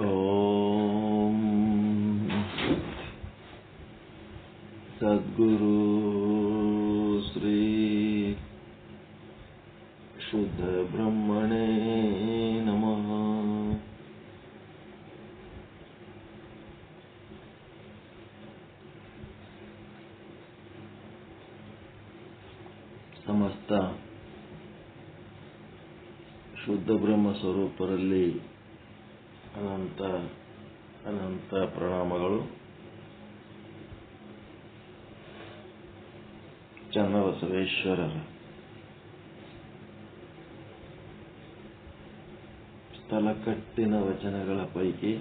ಓಂ ಸದ್ಗುರು ಶ್ರೀ ಶುದ್ಧ ಬ್ರಹ್ಮಣೇ ನಮಃ. ಸಮಸ್ತ ಶುದ್ಧ ಬ್ರಹ್ಮ ಸ್ವರೂಪರಲ್ಲಿ ಅನಂತ ಅನಂತ ಪ್ರಣಾಮಗಳು. ಚನ್ನಬಸವೇಶ್ವರರ ಸ್ಥಳಕಟ್ಟಿನ ವಚನಗಳ ಪೈಕಿ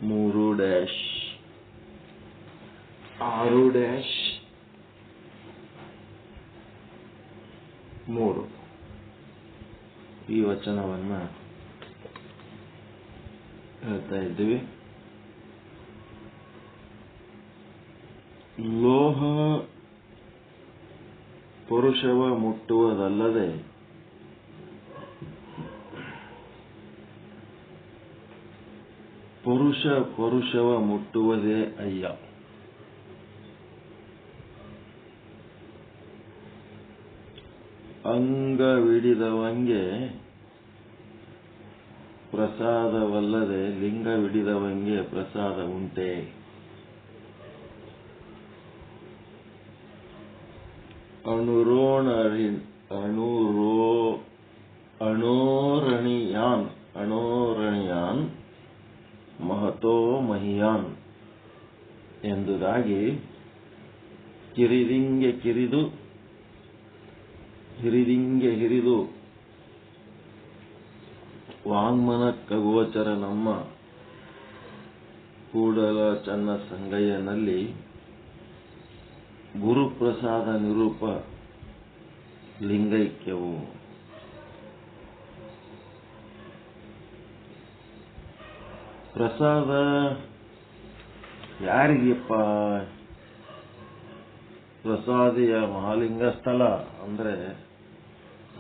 3-6-3 ಈ ವಚನವನ್ನ ಹೇಳ್ತಾ ಇದ್ದೀವಿ. ಲೋಹ ಪುರುಷವ ಮುಟ್ಟುವುದಲ್ಲದೆ ಪುರುಷವ ಮುಟ್ಟುವುದೇ ಅಯ್ಯ. ಅಂಗವಿಡಿದವಂಗೆ ಪ್ರಸಾದವಲ್ಲದೆ ಲಿಂಗವಿಡಿದವಂಗೆ ಪ್ರಸಾದ ಉಂಟೆ. ಅಣೋರಣೀಯಾನ್ ಮಹತೋ ಮಹಿಯಾನ್ ಎಂಬುದಾಗಿ ಕಿರಿದಿಂಗೆ ಹಿರಿದು ವಾಂಗ್ಮನಕ್ಕ ನಮ್ಮ ಕೂಡಲ ಚನ್ನ ಸಂಗಯ್ಯನಲ್ಲಿ ಗುರುಪ್ರಸಾದ ನಿರೂಪ ಲಿಂಗೈಕ್ಯವು. ಪ್ರಸಾದ ಯಾರಿಗಪ್ಪ? ಪ್ರಸಾದಿಯ ಮಹಾಲಿಂಗ ಸ್ಥಳ ಅಂದ್ರೆ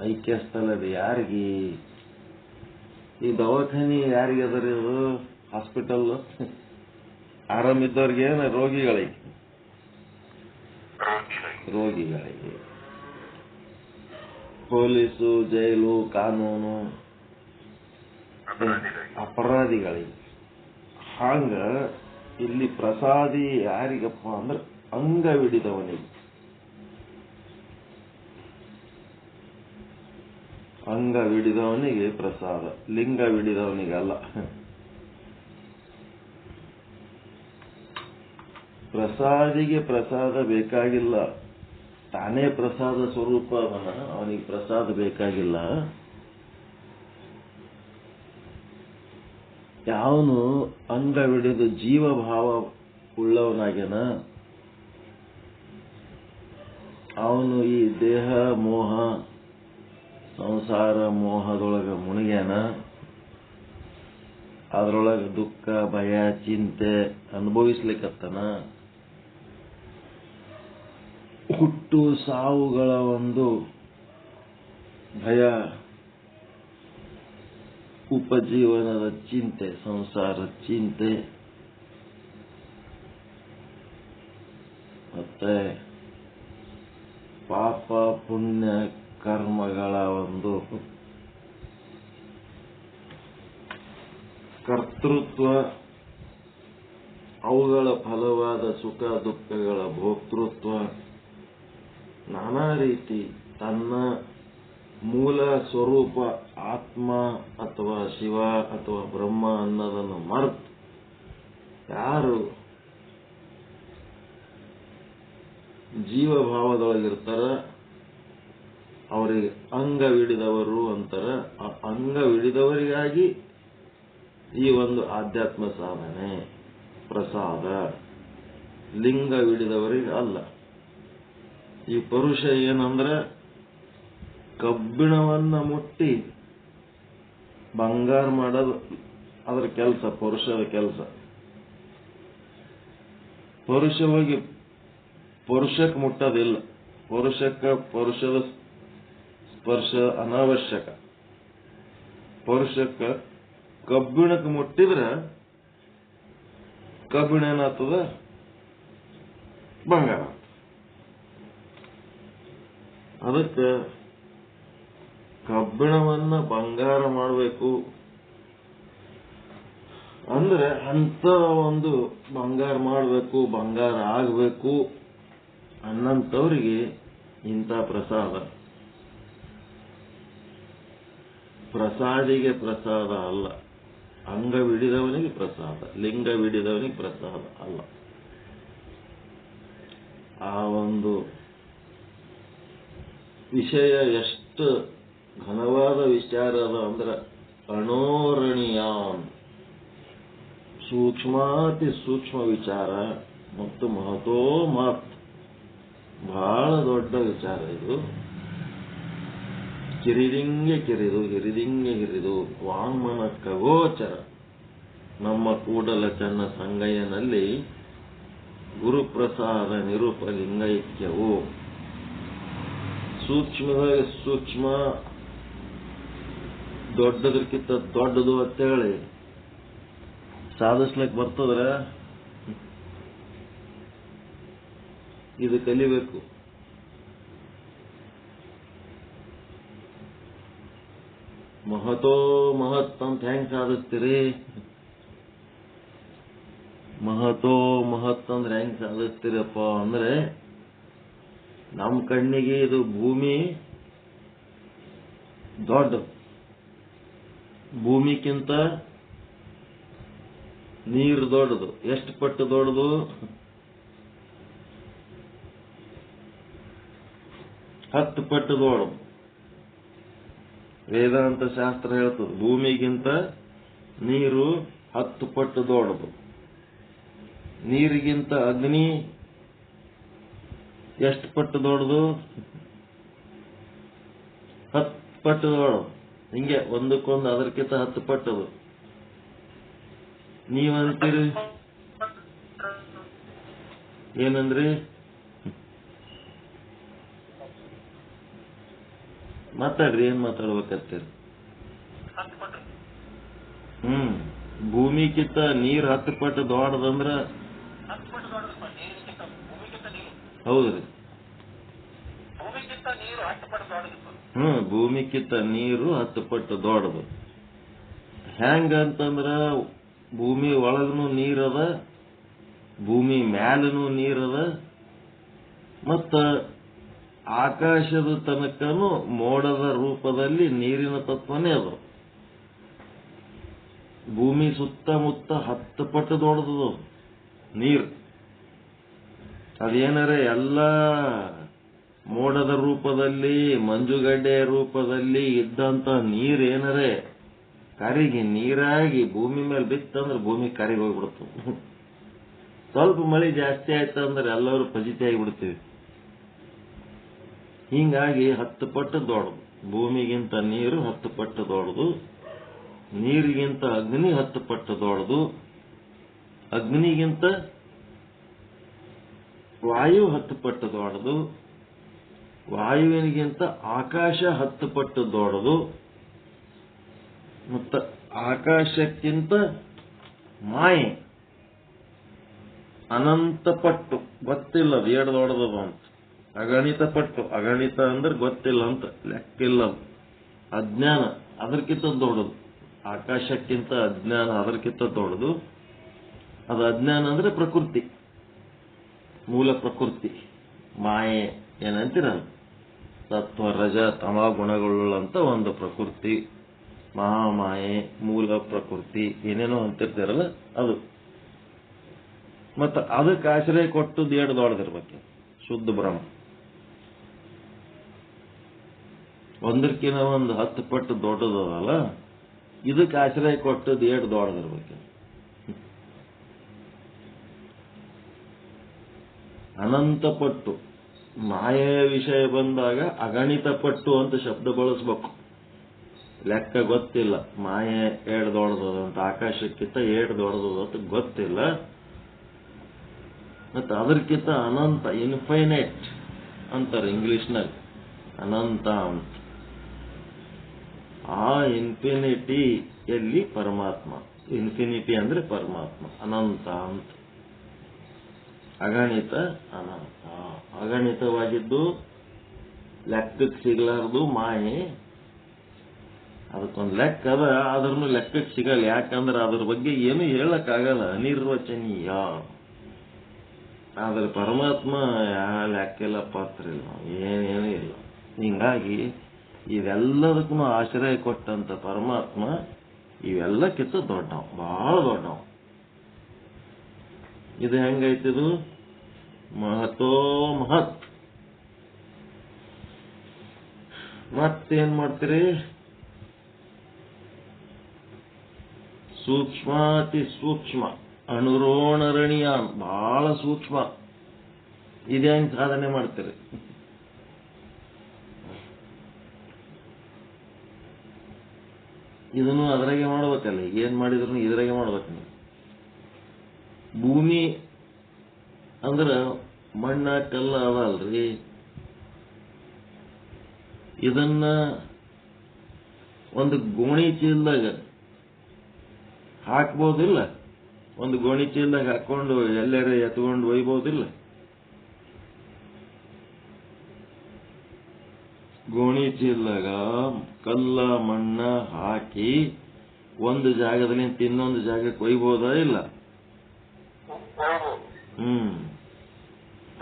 ಐಕ್ಯ ಸ್ಥಳದ ಯಾರಿಗೆ? ಈ ದವಾಖಾನಿ ಯಾರಿಗೆ ಅದರಿ? ಇದು ಹಾಸ್ಪಿಟಲ್ ಆರಾಮಿದ್ದವ್ರಿಗೆ ಏನ ರೋಗಿಗಳಿಗೆ. ಪೊಲೀಸು, ಜೈಲು, ಕಾನೂನು, ಅಪರಾಧಿಗಳಿಗೆ. ಹಾಂಗ ಇಲ್ಲಿ ಪ್ರಸಾದಿ ಯಾರಿಗಪ್ಪ ಅಂದ್ರೆ ಅಂಗವಿಡಿದವನಿಗೆ. ಅಂಗವಿಡಿದವನಿಗೆ ಪ್ರಸಾದ, ಲಿಂಗವಿಡಿದವನಿಗಲ್ಲ. ಪ್ರಸಾದಿಗೆ ಪ್ರಸಾದ ಬೇಕಾಗಿಲ್ಲ, ತಾನೇ ಪ್ರಸಾದ ಸ್ವರೂಪ ಅವನಿಗೆ ಪ್ರಸಾದ ಬೇಕಾಗಿಲ್ಲ. ಯಾವನು ಅಂಗವಿಡಿದು ಜೀವಭಾವ ಉಳ್ಳವನಾಗ್ಯಾನ ಅವನು ಈ ದೇಹ ಮೋಹ ಸಂಸಾರ ಮೋಹದೊಳಗ ಮುಳುಗ್ಯಾನ. ಅದರೊಳಗ ದುಃಖ, ಭಯ, ಚಿಂತೆ ಅನುಭವಿಸ್ಲಿಕ್ಕತ್ತನ. ಹುಟ್ಟು ಸಾವುಗಳ ಒಂದು ಭಯ, ಉಪಜೀವನದ ಚಿಂತೆ, ಸಂಸಾರ ಚಿಂತೆ, ಮತ್ತೆ ಪಾಪ ಪುಣ್ಯ ಕರ್ಮಗಳ ಒಂದು ಕರ್ತೃತ್ವ, ಅವುಗಳ ಫಲವಾದ ಸುಖ ದುಃಖಗಳ ಭೋಕ್ತೃತ್ವ, ನಾನಾ ರೀತಿ ತನ್ನ ಮೂಲ ಸ್ವರೂಪ ಆತ್ಮ ಅಥವಾ ಶಿವ ಅಥವಾ ಬ್ರಹ್ಮ ಅನ್ನೋದನ್ನು ಮರೆತು ಯಾರು ಜೀವಭಾವದೊಳಗಿರ್ತಾರ ಅವರಿಗೆ ಅಂಗವಿಡಿದವರು ಅಂತಾರ. ಆ ಅಂಗವಿಡಿದವರಿಗಾಗಿ ಈ ಒಂದು ಆಧ್ಯಾತ್ಮ ಸಾಧನೆ ಪ್ರಸಾದ, ಲಿಂಗವಿಡಿದವರಿಗೆ ಅಲ್ಲ. ಈ ಪುರುಷ ಏನಂದ್ರೆ ಕಬ್ಬಿಣವನ್ನ ಮುಟ್ಟಿ ಬಂಗಾರ ಮಾಡೋದು ಅದ್ರ ಕೆಲಸ, ಪುರುಷದ ಕೆಲಸ. ಪುರುಷ ಹೋಗಿ ಪುರುಷಕ್ಕೆ ಮುಟ್ಟೋದಿಲ್ಲ. ಪುರುಷದ ಸ್ಪರ್ಶ ಅನಾವಶ್ಯಕ. ಪರುಷಕ್ಕ ಕಬ್ಬಿಣಕ್ಕೆ ಮುಟ್ಟಿದ್ರ ಕಬ್ಬಿಣ ಏನಾಗ್ತದ? ಬಂಗಾರ. ಅದಕ್ಕೆ ಕಬ್ಬಿಣವನ್ನ ಬಂಗಾರ ಮಾಡಬೇಕು ಅಂದ್ರೆ ಅಂತ ಒಂದು ಬಂಗಾರ ಮಾಡಬೇಕು, ಬಂಗಾರ ಆಗಬೇಕು ಅನ್ನಂತವ್ರಿಗೆ ಇಂಥ ಪ್ರಸಾದ. ಪ್ರಸಾದಿಗೆ ಪ್ರಸಾದ ಅಲ್ಲ, ಅಂಗವಿಡಿದವನಿಗೆ ಪ್ರಸಾದ, ಲಿಂಗವಿಡಿದವನಿಗೆ ಪ್ರಸಾದ ಅಲ್ಲ. ಆ ಒಂದು ವಿಷಯ ಎಷ್ಟು ಘನವಾದ ವಿಚಾರ ಅದ ಅಂದ್ರೆ ಅಣೋರಣೀಯಾನ್, ಸೂಕ್ಷ್ಮಾತಿ ಸೂಕ್ಷ್ಮ ವಿಚಾರ ಮತ್ತು ಮಹತೋ ಮಹತ್, ಬಹಳ ದೊಡ್ಡ ವಿಚಾರ ಇದು. ಕಿರಿದಿಂಗೆ ಕಿರಿದು ಹಿರಿದಿಂಗೆ ಹಿರಿದು ವಾಂಗ್ಮನ ಖಗೋಚರ. ನಮ್ಮ ಕೂಡಲ ಚನ್ನ ಸಂಗಯ್ಯನಲ್ಲಿ ಗುರುಪ್ರಸಾದ ನಿರೂಪಲಿಂಗೈಕ್ಯವು ಸೂಕ್ಷ್ಮದಾಗ ಸೂಕ್ಷ್ಮ, ದೊಡ್ಡದಕ್ಕಿಂತ ದೊಡ್ಡದು ಅಂತ ಹೇಳಿ ಸಾಧಿಸ್ಲಿಕ್ಕೆ ಬರ್ತದ್ರ ಇದು ಕಲಿಬೇಕು. ಮಹತೋ ಮಹತ್ ಅಂತ ಹೆಂಗ್ ಸಾಧಿಸ್ತೀರಿ? ಮಹತೋ ಮಹತ್ ಅಂದ್ರೆ ಹೆಂಗ್ ಸಾಧಿಸ್ತೀರಪ್ಪ ಅಂದ್ರೆ, ನಮ್ಮ ಕಣ್ಣಿಗೆ ಇದು ಭೂಮಿ ದೊಡ್ಡದು, ಭೂಮಿಗಿಂತ ನೀರು ದೊಡ್ಡದು. ಎಷ್ಟು ಪಟ್ಟು ದೊಡ್ಡದು? 10 ಪಟ್ಟು ದೊಡ್ಡದು. ವೇದಾಂತ ಶಾಸ್ತ್ರ ಹೇಳ್ತದೆ ಭೂಮಿಗಿಂತ ನೀರು 10 ಪಟ್ಟು ದೊಡ್ಡದು. ನೀರಿಗಿಂತ ಅಗ್ನಿ ಎಷ್ಟು ಪಟ್ಟು ದೊಡ್ಡದು? 10 ಪಟ್ಟು ದೊಡ್ಡದು. ಹಿಂಗೆ ಒಂದಕ್ಕೊಂದು ಅದಕ್ಕಿಂತ 10 ಪಟ್ಟದು. ನೀವಂತೀರಿ ಏನಂದ್ರಿ? ಮಾತಾಡ್ರಿ, ಏನ್ ಮಾತಾಡ್ಬೇಕಂತೀರಿ? ಭೂಮಿಗಿಂತ ನೀರ್ 10 ಪಟ್ಟು ದೊಡ್ಡದಂದ್ರ ಹೌದ್ರಿ. ಭೂಮಿಗಿಂತ ನೀರು 10 ಪಟ್ಟು ದೊಡ್ಡದು. ಹೆಂಗಂತಂದ್ರ ಭೂಮಿ ಒಳಗನು ನೀರದ, ಭೂಮಿ ಮ್ಯಾಲನು ನೀರದ, ಮತ್ತ ಆಕಾಶದ ತನಕನು ಮೋಡದ ರೂಪದಲ್ಲಿ ನೀರಿನ ತತ್ವನೇ ಅದು. ಭೂಮಿ ಸುತ್ತಮುತ್ತ 10 ಪಟ್ಟು ದೊಡ್ಡದು ನೀರು. ಅದೇನರೇ ಎಲ್ಲ ಮೋಡದ ರೂಪದಲ್ಲಿ, ಮಂಜುಗಡ್ಡೆಯ ರೂಪದಲ್ಲಿ ಇದ್ದಂತ ನೀರೇನರೇ ಕರಿಗಿ ನೀರಾಗಿ ಭೂಮಿ ಮೇಲೆ ಬಿತ್ತಂದ್ರೆ ಭೂಮಿ ಕರಿಗಿ ಹೋಗ್ಬಿಡ್ತದೆ. ಸ್ವಲ್ಪ ಮಳೆ ಜಾಸ್ತಿ ಆಯ್ತಂದ್ರೆ ಎಲ್ಲರೂ ಫಜಿತಿ ಆಗಿಬಿಡ್ತೀವಿ. ಹಿಂಗಾಗಿ 10 ಪಟ್ಟು ದೊಡ್ಡದು. ಭೂಮಿಗಿಂತ ನೀರು 10 ಪಟ್ಟು ದೊಡ್ಡದು, ನೀರಿಗಿಂತ ಅಗ್ನಿ 10 ಪಟ್ಟು ದೊಡ್ಡದು, ಅಗ್ನಿಗಿಂತ ವಾಯು 10 ಪಟ್ಟು ದೊಡ್ಡದು, ವಾಯುವಿನಿಗಿಂತ ಆಕಾಶ 10 ಪಟ್ಟು ದೊಡ್ಡದು, ಮತ್ತು ಆಕಾಶಕ್ಕಿಂತ ಮಾಯೆ ಅನಂತ ಪಟ್ಟು, ಗೊತ್ತಿಲ್ಲ ಅದು ಎರಡು ದೊಡ್ಡದು ಅಂತ. ಅಗಣಿತ ಪಟ್ಟು, ಅಗಣಿತ ಅಂದ್ರೆ ಗೊತ್ತಿಲ್ಲ ಅಂತ, ಲೆಕ್ಕಿಲ್ಲ. ಅಜ್ಞಾನ ಅದಕ್ಕಿಂತ ದೊಡ್ಡದು, ಆಕಾಶಕ್ಕಿಂತ ಅಜ್ಞಾನ ಅದಕ್ಕಿಂತ ದೊಡ್ಡದು. ಅದು ಅಜ್ಞಾನ ಅಂದ್ರೆ ಪ್ರಕೃತಿ, ಮೂಲ ಪ್ರಕೃತಿ, ಮಾಯೆ ಏನಂತೀರ, ಸತ್ವ ರಜ ತಮ ಗುಣಗಳುಳ್ಳಂತ ಒಂದು ಪ್ರಕೃತಿ, ಮಹಾಮಾಯೆ, ಮೂಲ ಪ್ರಕೃತಿ, ಏನೇನೋ ಅಂತಿರ್ತಾರಲ್ಲ ಅದು. ಮತ್ತ ಅದಕ್ಕೆ ಆಶ್ರಯ ಕೊಟ್ಟದ್ದು ಎರಡು ದೊಡ್ಡದಿರ್ಬೇಕು, ಶುದ್ಧ ಬ್ರಹ್ಮ. ಒಂದಕ್ಕಿಂತ ಒಂದು 10 ಪಟ್ಟು ದೊಡ್ಡದಲ್ಲ, ಇದಕ್ಕೆ ಆಶ್ರಯ ಕೊಟ್ಟದ್ದು ಎರಡು ದೊಡ್ಡದಿರ್ಬೇಕು. ಅನಂತ ಪಟ್ಟು, ಮಾಯೆಯ ವಿಷಯ ಬಂದಾಗ ಅಗಣಿತ ಪಟ್ಟು ಅಂತ ಶಬ್ದ ಬಳಸ್ಬೇಕು. ಲೆಕ್ಕ ಗೊತ್ತಿಲ್ಲ, ಮಾಯೆ ಎರಡು ದೊಡ್ಡದಂತ, ಆಕಾಶಕ್ಕಿಂತ ಎರಡು ದೊಡ್ಡದಂತ ಗೊತ್ತಿಲ್ಲ. ಮತ್ತೆ ಅದಕ್ಕಿಂತ ಅನಂತ, ಇನ್ಫೈನೈಟ್ ಅಂತಾರೆ ಇಂಗ್ಲಿಷ್ನಾಗ, ಅನಂತ ಅಂತ. ಆ ಇನ್ಫಿನಿಟಿ ಎಲ್ಲಿ ಪರಮಾತ್ಮ. ಇನ್ಫಿನಿಟಿ ಅಂದ್ರೆ ಪರಮಾತ್ಮ, ಅನಂತ ಅಂತ. ಅಗಣಿತ ಅನಂತ. ಅಗಣಿತವಾಗಿದ್ದು ಲೆಕ್ಕಕ್ಕೆ ಸಿಗಲಾರದು ಮಾಯೆ. ಅದಕ್ಕೊಂದು ಲೆಕ್ಕ ಅದ, ಆದ್ರೂ ಲೆಕ್ಕಕ್ಕೆ ಸಿಗಲ್ಲ. ಯಾಕಂದ್ರೆ ಅದ್ರ ಬಗ್ಗೆ ಏನು ಹೇಳಕ್ಕಾಗಲ್ಲ, ಅನಿರ್ವಚನೀಯ. ಆದ್ರೆ ಪರಮಾತ್ಮ ಯಾವ ಲೆಕ್ಕೆಲ್ಲ ಪಾತ್ರ ಇಲ್ಲ, ಏನೇನೂ ಇಲ್ಲ. ಹಿಂಗಾಗಿ ಇವೆಲ್ಲದಕ್ಕೂ ಆಶ್ರಯ ಕೊಟ್ಟಂತ ಪರಮಾತ್ಮ ಇವೆಲ್ಲಕ್ಕಿಂತ ದೊಡ್ಡವ, ಬಹಳ ದೊಡ್ಡವ. ಇದು ಹೆಂಗೈತಿದು? ಮಹತೋ ಮಹತ್. ಮತ್ತೇನ್ ಮಾಡ್ತೀರಿ? ಸೂಕ್ಷ್ಮಾತಿ ಸೂಕ್ಷ್ಮ, ಅಣುರೋಣರಣೀಯಾನ್, ಬಹಳ ಸೂಕ್ಷ್ಮ. ಇದೇ ಹೆಂಗ್ ಸಾಧನೆ ಮಾಡ್ತೀರಿ? ಇದನ್ನು ಅದ್ರಾಗೆ ಮಾಡ್ಬೇಕಲ್ಲ, ಏನ್ ಮಾಡಿದ್ರು ಇದ್ರಾಗೆ ಮಾಡ್ಬೇಕು ನೀವು. ಭೂಮಿ ಅಂದ್ರ ಮಣ್ಣ ಕಲ್ಲ ಅದಲ್ರಿ, ಇದನ್ನ ಒಂದು ಗೋಣಿ ಚೀಲದಾಗ ಹಾಕ್ಬೋದಿಲ್ಲ? ಒಂದು ಗೋಣಿ ಚೀಲದಾಗ ಹಾಕೊಂಡು ಎಲ್ಲಾರ ಎತ್ಕೊಂಡು ಒಯ್ಬೋದಿಲ್ಲ? ಗೋಣಿ ಚೀಲದಾಗ ಕಲ್ಲ ಮಣ್ಣ ಹಾಕಿ ಒಂದು ಜಾಗದಲ್ಲಿ ಇನ್ನೊಂದು ಜಾಗಕ್ಕೆ ಒಯ್ಬೋದಾ ಇಲ್ಲ?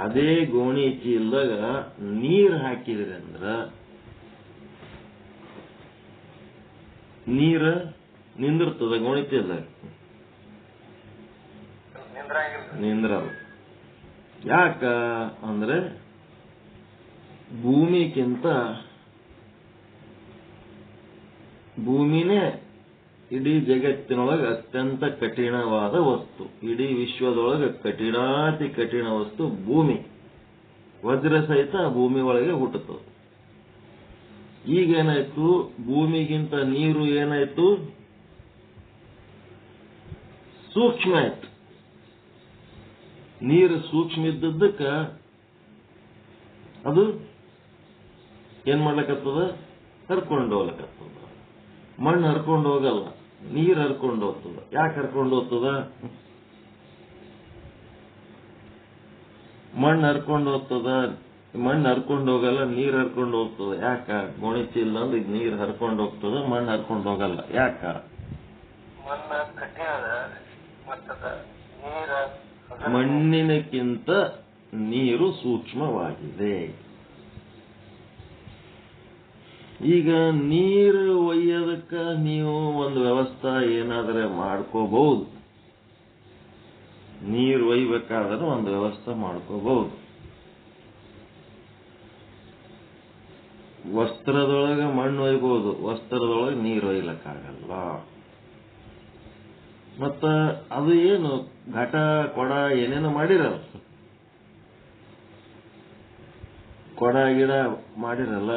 ಅದೇ ಗೋಣಿ ಚೀಲದಾಗ ನೀರ್ ಹಾಕಿದ್ರಿ ಅಂದ್ರ ನೀರ ನಿಂದಿರ್ತದ, ಗೋಣಿ ಚೀಲದಾಗ ನಿಂದ್ರಲ್ಲ. ಯಾಕ ಅಂದ್ರೆ ಭೂಮಿನೇ ಇಡೀ ಜಗತ್ತಿನೊಳಗೆ ಅತ್ಯಂತ ಕಠಿಣವಾದ ವಸ್ತು. ಇಡೀ ವಿಶ್ವದೊಳಗೆ ಕಠಿಣಾತಿ ಕಠಿಣ ವಸ್ತು ಭೂಮಿ. ವಜ್ರ ಸಹಿತ ಭೂಮಿ ಒಳಗೆ ಹುಟ್ಟುತ್ತದೆ. ಈಗೇನಾಯ್ತು? ಭೂಮಿಗಿಂತ ನೀರು ಏನಾಯ್ತು? ಸೂಕ್ಷ್ಮ ಆಯ್ತು. ನೀರು ಸೂಕ್ಷ್ಮ ಇದ್ದದ್ದಕ್ಕ ಅದು ಏನ್ ಮಾಡ್ಲಕತ್ತದ? ಹರ್ಕೊಂಡು ಹೋಗ್ಲಕತ್ತದ. ಮಣ್ಣು ಹರ್ಕೊಂಡು ಹೋಗಲ್ಲ, ನೀರು ಹರ್ಕೊಂಡು ಹೋಗ್ತದ. ಯಾಕೆ ಹರ್ಕೊಂಡು ಹೋಗ್ತದ? ಮಣ್ಣು ಹರ್ಕೊಂಡು ಹೋಗ್ತದ, ಮಣ್ಣು ಹರ್ಕೊಂಡು ಹೋಗಲ್ಲ, ನೀರು ಹರ್ಕೊಂಡು ಹೋಗ್ತದ. ಯಾಕ? ಗೋಣಿ ಚೀಲ ಅಂದ್ರೆ ಇದು ನೀರು ಹರ್ಕೊಂಡು ಹೋಗ್ತದ, ಮಣ್ಣು ಹರ್ಕೊಂಡು ಹೋಗಲ್ಲ. ಯಾಕ? ಮಣ್ಣಿನಕ್ಕಿಂತ ನೀರು ಸೂಕ್ಷ್ಮವಾಗಿದೆ. ಈಗ ನೀರು ಒಯ್ಯೋದಕ್ಕ ನೀವು ಒಂದು ವ್ಯವಸ್ಥೆ ಏನಾದ್ರೆ ಮಾಡ್ಕೋಬಹುದು. ನೀರು ಒಯ್ಬೇಕಾದ್ರೆ ಒಂದು ವ್ಯವಸ್ಥೆ ಮಾಡ್ಕೋಬಹುದು. ವಸ್ತ್ರದೊಳಗೆ ಮಣ್ಣು ಒಯ್ಬಹುದು, ವಸ್ತ್ರದೊಳಗೆ ನೀರು ಒಯ್ಲಕ್ಕಾಗಲ್ಲ. ಮತ್ತ ಅದು ಏನು ಘಟ ಕೊಡ ಏನೇನು ಮಾಡಿರಲ್ಲ, ಕೊಡ ಗಿಡ ಮಾಡಿರಲ್ಲ,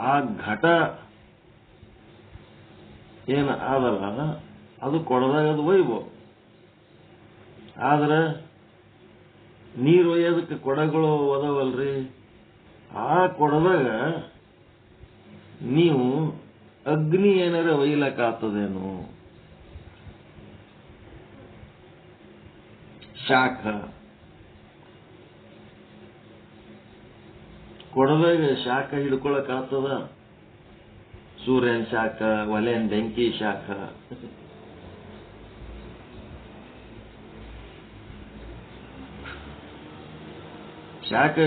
ಆ ಘಟ ಏನು ಆದಲ್ಲ ಅದು ಕೊಡದಾಗ ಅದು ಒಯ್ಬೋದು. ಆದ್ರೆ ನೀರು ಒಯ್ಯೋದಕ್ಕೆ ಕೊಡಗಳು ಒದವಲ್ರಿ, ಆ ಕೊಡದಾಗ ನೀವು ಅಗ್ನಿ ಏನಾರ ಒಯ್ಲಕ್ಕಾಗ್ತದೇನು? ಶಾಖ ಕೊಡದಾಗ ಶಾಖ ಹಿಡ್ಕೊಳಕ್ ಆಗ್ತದ? ಸೂರ್ಯನ ಶಾಖ, ಒಲೆನ್ ಬೆಂಕಿ ಶಾಖ. ಶಾಖ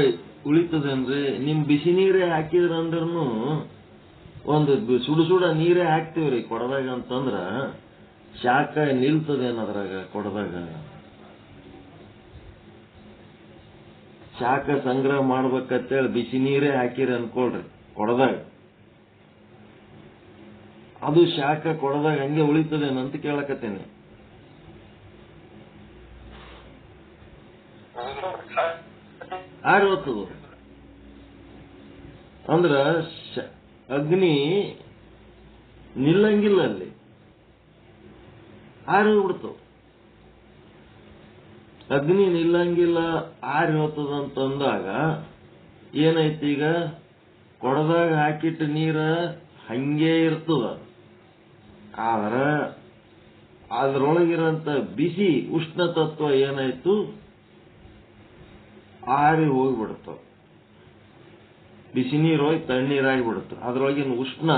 ಉಳಿತದೇನ್ರಿ? ನಿಮ್ ಬಿಸಿ ನೀರೇ ಹಾಕಿದ್ರಂದ್ರೂ ಒಂದು ಸುಡ ನೀರೇ ಹಾಕ್ತಿವ್ರಿ ಕೊಡದಾಗ ಅಂತಂದ್ರ ಶಾಖ ನಿಲ್ತದೇನದ್ರಾಗ? ಕೊಡದಾಗ ಶಾಖ ಸಂಗ್ರಹ ಮಾಡ್ಬೇಕಂತೇಳಿ ಬಿಸಿ ನೀರೇ ಹಾಕಿರಿ ಅನ್ಕೊಳ್ರಿ ಕೊಡದಾಗ, ಅದು ಶಾಖ ಕೊಡದಾಗ ಹಂಗೆ ಉಳಿತದೇನಂತ ಕೇಳಕತ್ತೇನೆ. ಆರೋಗ್ತದ ಅಂದ್ರ ಅಗ್ನಿ ನಿಲ್ಲಂಗಿಲ್ಲ, ಅಲ್ಲಿ ಆರಿ ಬಿಡ್ತವ. ಅಗ್ನಿ ನಿಲ್ಲಂಗಿಲ್ಲ, ಆರಿ ಹೋಗ್ತದಂತಂದಾಗ ಏನೈತಿ? ಈಗ ಕೊಡದಾಗ ಹಾಕಿಟ್ಟು ನೀರ ಹಂಗೆ ಇರ್ತದ. ಆದ್ರ ಅದರೊಳಗಿರೋಂಥ ಬಿಸಿ ಉಷ್ಣ ತತ್ವ ಏನಾಯ್ತು ಆರಿ ಹೋಗ್ಬಿಡ್ತಾವ. ಬಿಸಿ ನೀರು ಹೋಗಿ ತಣ್ಣೀರಾಗಿ ಬಿಡುತ್ತೆ. ಅದರೊಳಗಿನ ಉಷ್ಣ,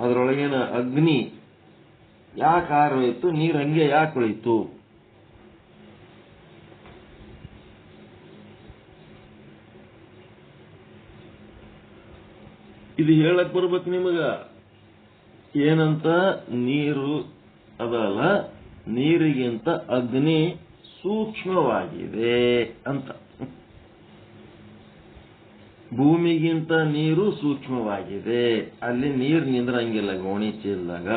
ಅದರೊಳಗಿನ ಅಗ್ನಿ ಯಾಕೆ ಆರೋಯ್ತು, ನೀರು ಹಂಗೆ ಯಾಕೆ ಉಳಿತು? ಇದು ಹೇಳಕ್ ಬರ್ಬೇಕು ನಿಮಗ. ಏನಂತ? ನೀರು ಅದಲ್ಲ, ನೀರಿಗಿಂತ ಅಗ್ನಿ ಸೂಕ್ಷ್ಮವಾಗಿದೆ ಅಂತ. ಭೂಮಿಗಿಂತ ನೀರು ಸೂಕ್ಷ್ಮವಾಗಿದೆ. ಅಲ್ಲಿ ನೀರು ನಿಂದ್ರಂಗಿಲ್ಲ ಗೋಣಿ ಚೀಲದಾಗ.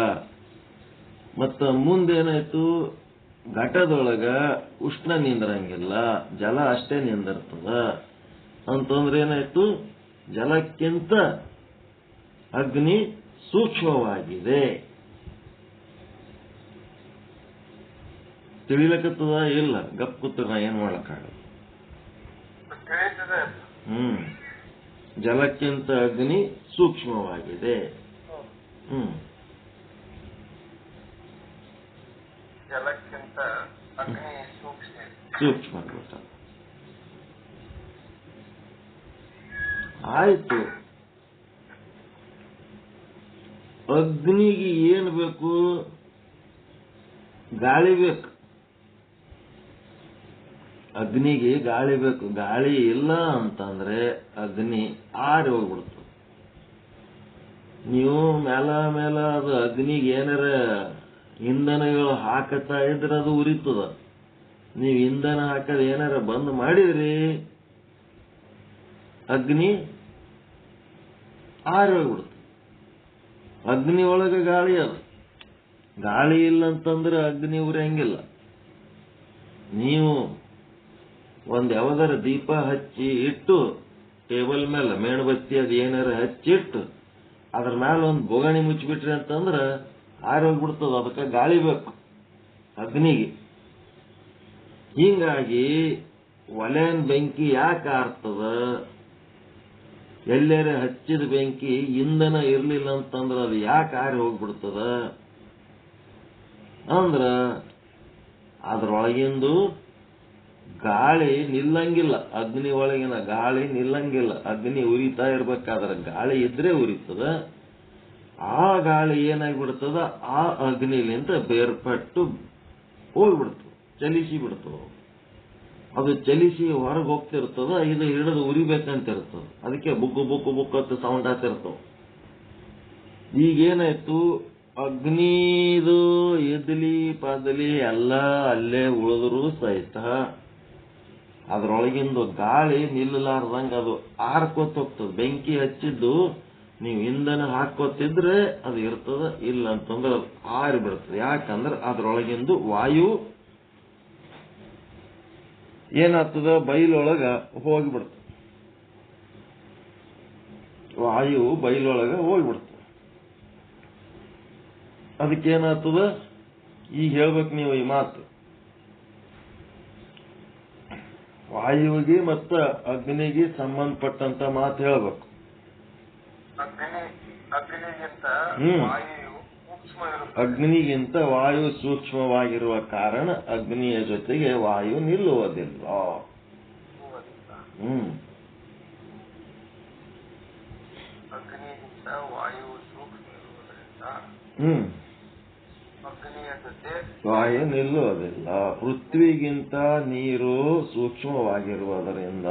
ಮತ್ತ ಮುಂದೇನಾಯ್ತು, ಘಟದೊಳಗ ಉಷ್ಣ ನಿಂದ್ರಂಗಿಲ್ಲ, ಜಲ ಅಷ್ಟೇ ನಿಂದಿರ್ತದ ಅಂತಂದ್ರೆ ಏನಾಯ್ತು, ಜಲಕ್ಕಿಂತ ಅಗ್ನಿ ಸೂಕ್ಷ್ಮವಾಗಿದೆ. ತಿಳಿಲಕತ್ತದ ಇಲ್ಲ? ಗಪ್ ಕೂತ ನಾ ಏನ್ ಮಾಡಕ್ಕಾಗಲ್ಲ. ಜಲಕ್ಕಿಂತ ಅಗ್ನಿ ಸೂಕ್ಷ್ಮವಾಗಿದೆ. ಜಲಕ್ಕಿಂತ ಅಗ್ನಿ ಸೂಕ್ಷ್ಮ. ಆಯ್ತು, ಅಗ್ನಿಗೆ ಏನ್ ಬೇಕು? ಗಾಳಿ ಬೇಕು. ಅಗ್ನಿಗೆ ಗಾಳಿ ಬೇಕು. ಗಾಳಿ ಇಲ್ಲ ಅಂತಂದ್ರೆ ಅಗ್ನಿ ಆರಿ ಹೋಗ್ಬಿಡ್ತು. ನೀವು ಮೇಲ ಅದು ಅಗ್ನಿಗೆ ಏನಾರ ಇಂಧನಗಳು ಹಾಕತ್ತಾ ಇದ್ರೆ ಅದು ಉರಿತದ. ನೀವು ಇಂಧನ ಹಾಕದ ಏನಾರ ಬಂದ್ ಮಾಡಿದ್ರಿ ಅಗ್ನಿ ಆರಿ ಹೋಗ್ಬಿಡ್ತು. ಅಗ್ನಿ ಒಳಗೆ ಗಾಳಿ ಅದು. ಗಾಳಿ ಇಲ್ಲ ಅಂತಂದ್ರೆ ಅಗ್ನಿ ಉರಿಯಂಗಿಲ್ಲ. ನೀವು ಯಾವ್ದಾರ ದೀಪ ಹಚ್ಚಿ ಇಟ್ಟು ಟೇಬಲ್ ಮೇಲೆ ಮೇಣಬತ್ತಿ ಅದು ಏನಾರ ಹಚ್ಚಿಟ್ಟು ಅದ್ರ ಮೇಲೆ ಒಂದು ಬೋಗಣಿ ಮುಚ್ಚಿಬಿಟ್ರಿ ಅಂತಂದ್ರ ಆರೋಗ್ಬಿಡ್ತದ. ಅದಕ್ಕೆ ಗಾಳಿ ಬೇಕು ಅಗ್ನಿಗೆ. ಹೀಗಾಗಿ ಒಲೆನ್ ಬೆಂಕಿ ಯಾಕೆ ಆರ್ತದ? ಎಲ್ಲೇರೆ ಹಚ್ಚಿದ ಬೆಂಕಿ ಇಂಧನ ಇರ್ಲಿಲ್ಲ ಅಂತಂದ್ರ ಅದು ಯಾಕೆ ಆರಿ ಹೋಗ್ಬಿಡ್ತದ ಅಂದ್ರ ಅದ್ರೊಳಗಿಂದು ಗಾಳಿ ನಿಲ್ಲಂಗಿಲ್ಲ. ಅಗ್ನಿ ಒಳಗಿನ ಗಾಳಿ ನಿಲ್ಲಂಗಿಲ್ಲ. ಅಗ್ನಿ ಉರಿತಾ ಇರ್ಬೇಕಾದ್ರೆ ಗಾಳಿ ಇದ್ರೆ ಉರಿತದ. ಆ ಗಾಳಿ ಏನಾಗ್ಬಿಡ್ತದ, ಆ ಅಗ್ನಿಲಿಂದ ಬೇರ್ಪಟ್ಟು ಹೋಗ್ಬಿಡ್ತದ, ಚಲಿಸಿ ಬಿಡ್ತದ. ಅದು ಚಲಿಸಿ ಹೊರಗೆ ಹೋಗ್ತಿರ್ತದ. ಇದು ಹಿಡಿದು ಉರಿಬೇಕಂತ ಇರ್ತದ. ಅದಕ್ಕೆ ಬುಕ್ಕು ಬುಕ್ಕು ಬುಕ್ಕು ಅಂತ ಸೌಂಡ್ ಆಗ್ತಿರ್ತಾವ. ಈಗೇನಾಯ್ತು, ಅಗ್ನಿದು ಎದಲಿ ಪದಲಿ ಎಲ್ಲ ಅಲ್ಲೇ ಉಳಿದ್ರು ಸಹಿತ ಅದ್ರೊಳಗಿಂದು ಗಾಳಿ ನಿಲ್ಲಲಾರ್ದಂಗ ಅದು ಆರ್ಕೋತ ಹೋಗ್ತದೆ. ಬೆಂಕಿ ಹಚ್ಚಿದ್ದು ನೀವು ಇಂಧನ ಹಾಕೋತಿದ್ರೆ ಅದು ಇರ್ತದ, ಇಲ್ಲ ಅಂತಂದ್ರೆ ಅದು ಆರಿ ಬಿಡ್ತದೆ. ಯಾಕಂದ್ರೆ ಅದ್ರೊಳಗಿಂದು ವಾಯು ಏನಾಗ್ತದ, ಬೈಲೊಳಗ ಹೋಗಿಬಿಡ್ತದೆ. ವಾಯು ಬೈಲೊಳಗ ಹೋಗ್ಬಿಡ್ತದೆ. ಅದಕ್ಕೇನಾಗ್ತದ, ಈಗ ಹೇಳ್ಬೇಕು ನೀವು ಈ ಮಾತು. ವಾಯುವಿಗೆ ಮತ್ತು ಅಗ್ನಿಗೆ ಸಂಬಂಧಪಟ್ಟಂತ ಮಾತು ಹೇಳ್ಬೇಕು. ಅಗ್ನಿಗಿಂತ ವಾಯು ಸೂಕ್ಷ್ಮವಾಗಿರುವ ಕಾರಣ ಅಗ್ನಿಯ ಜೊತೆಗೆ ವಾಯು ನಿಲ್ಲುವುದಿಲ್ಲ. ಅಗ್ನಿಗಿಂತ ವಾಯು ಸೂಕ್ಷ್ಮ ಇರುವುದರಿಂದ ಅಗ್ನಿಯ ಜೊತೆ ವಾಯು ನಿಲ್ಲುವುದಿಲ್ಲ. ಪೃಥ್ವಿಗಿಂತ ನೀರು ಸೂಕ್ಷ್ಮವಾಗಿರುವುದರಿಂದ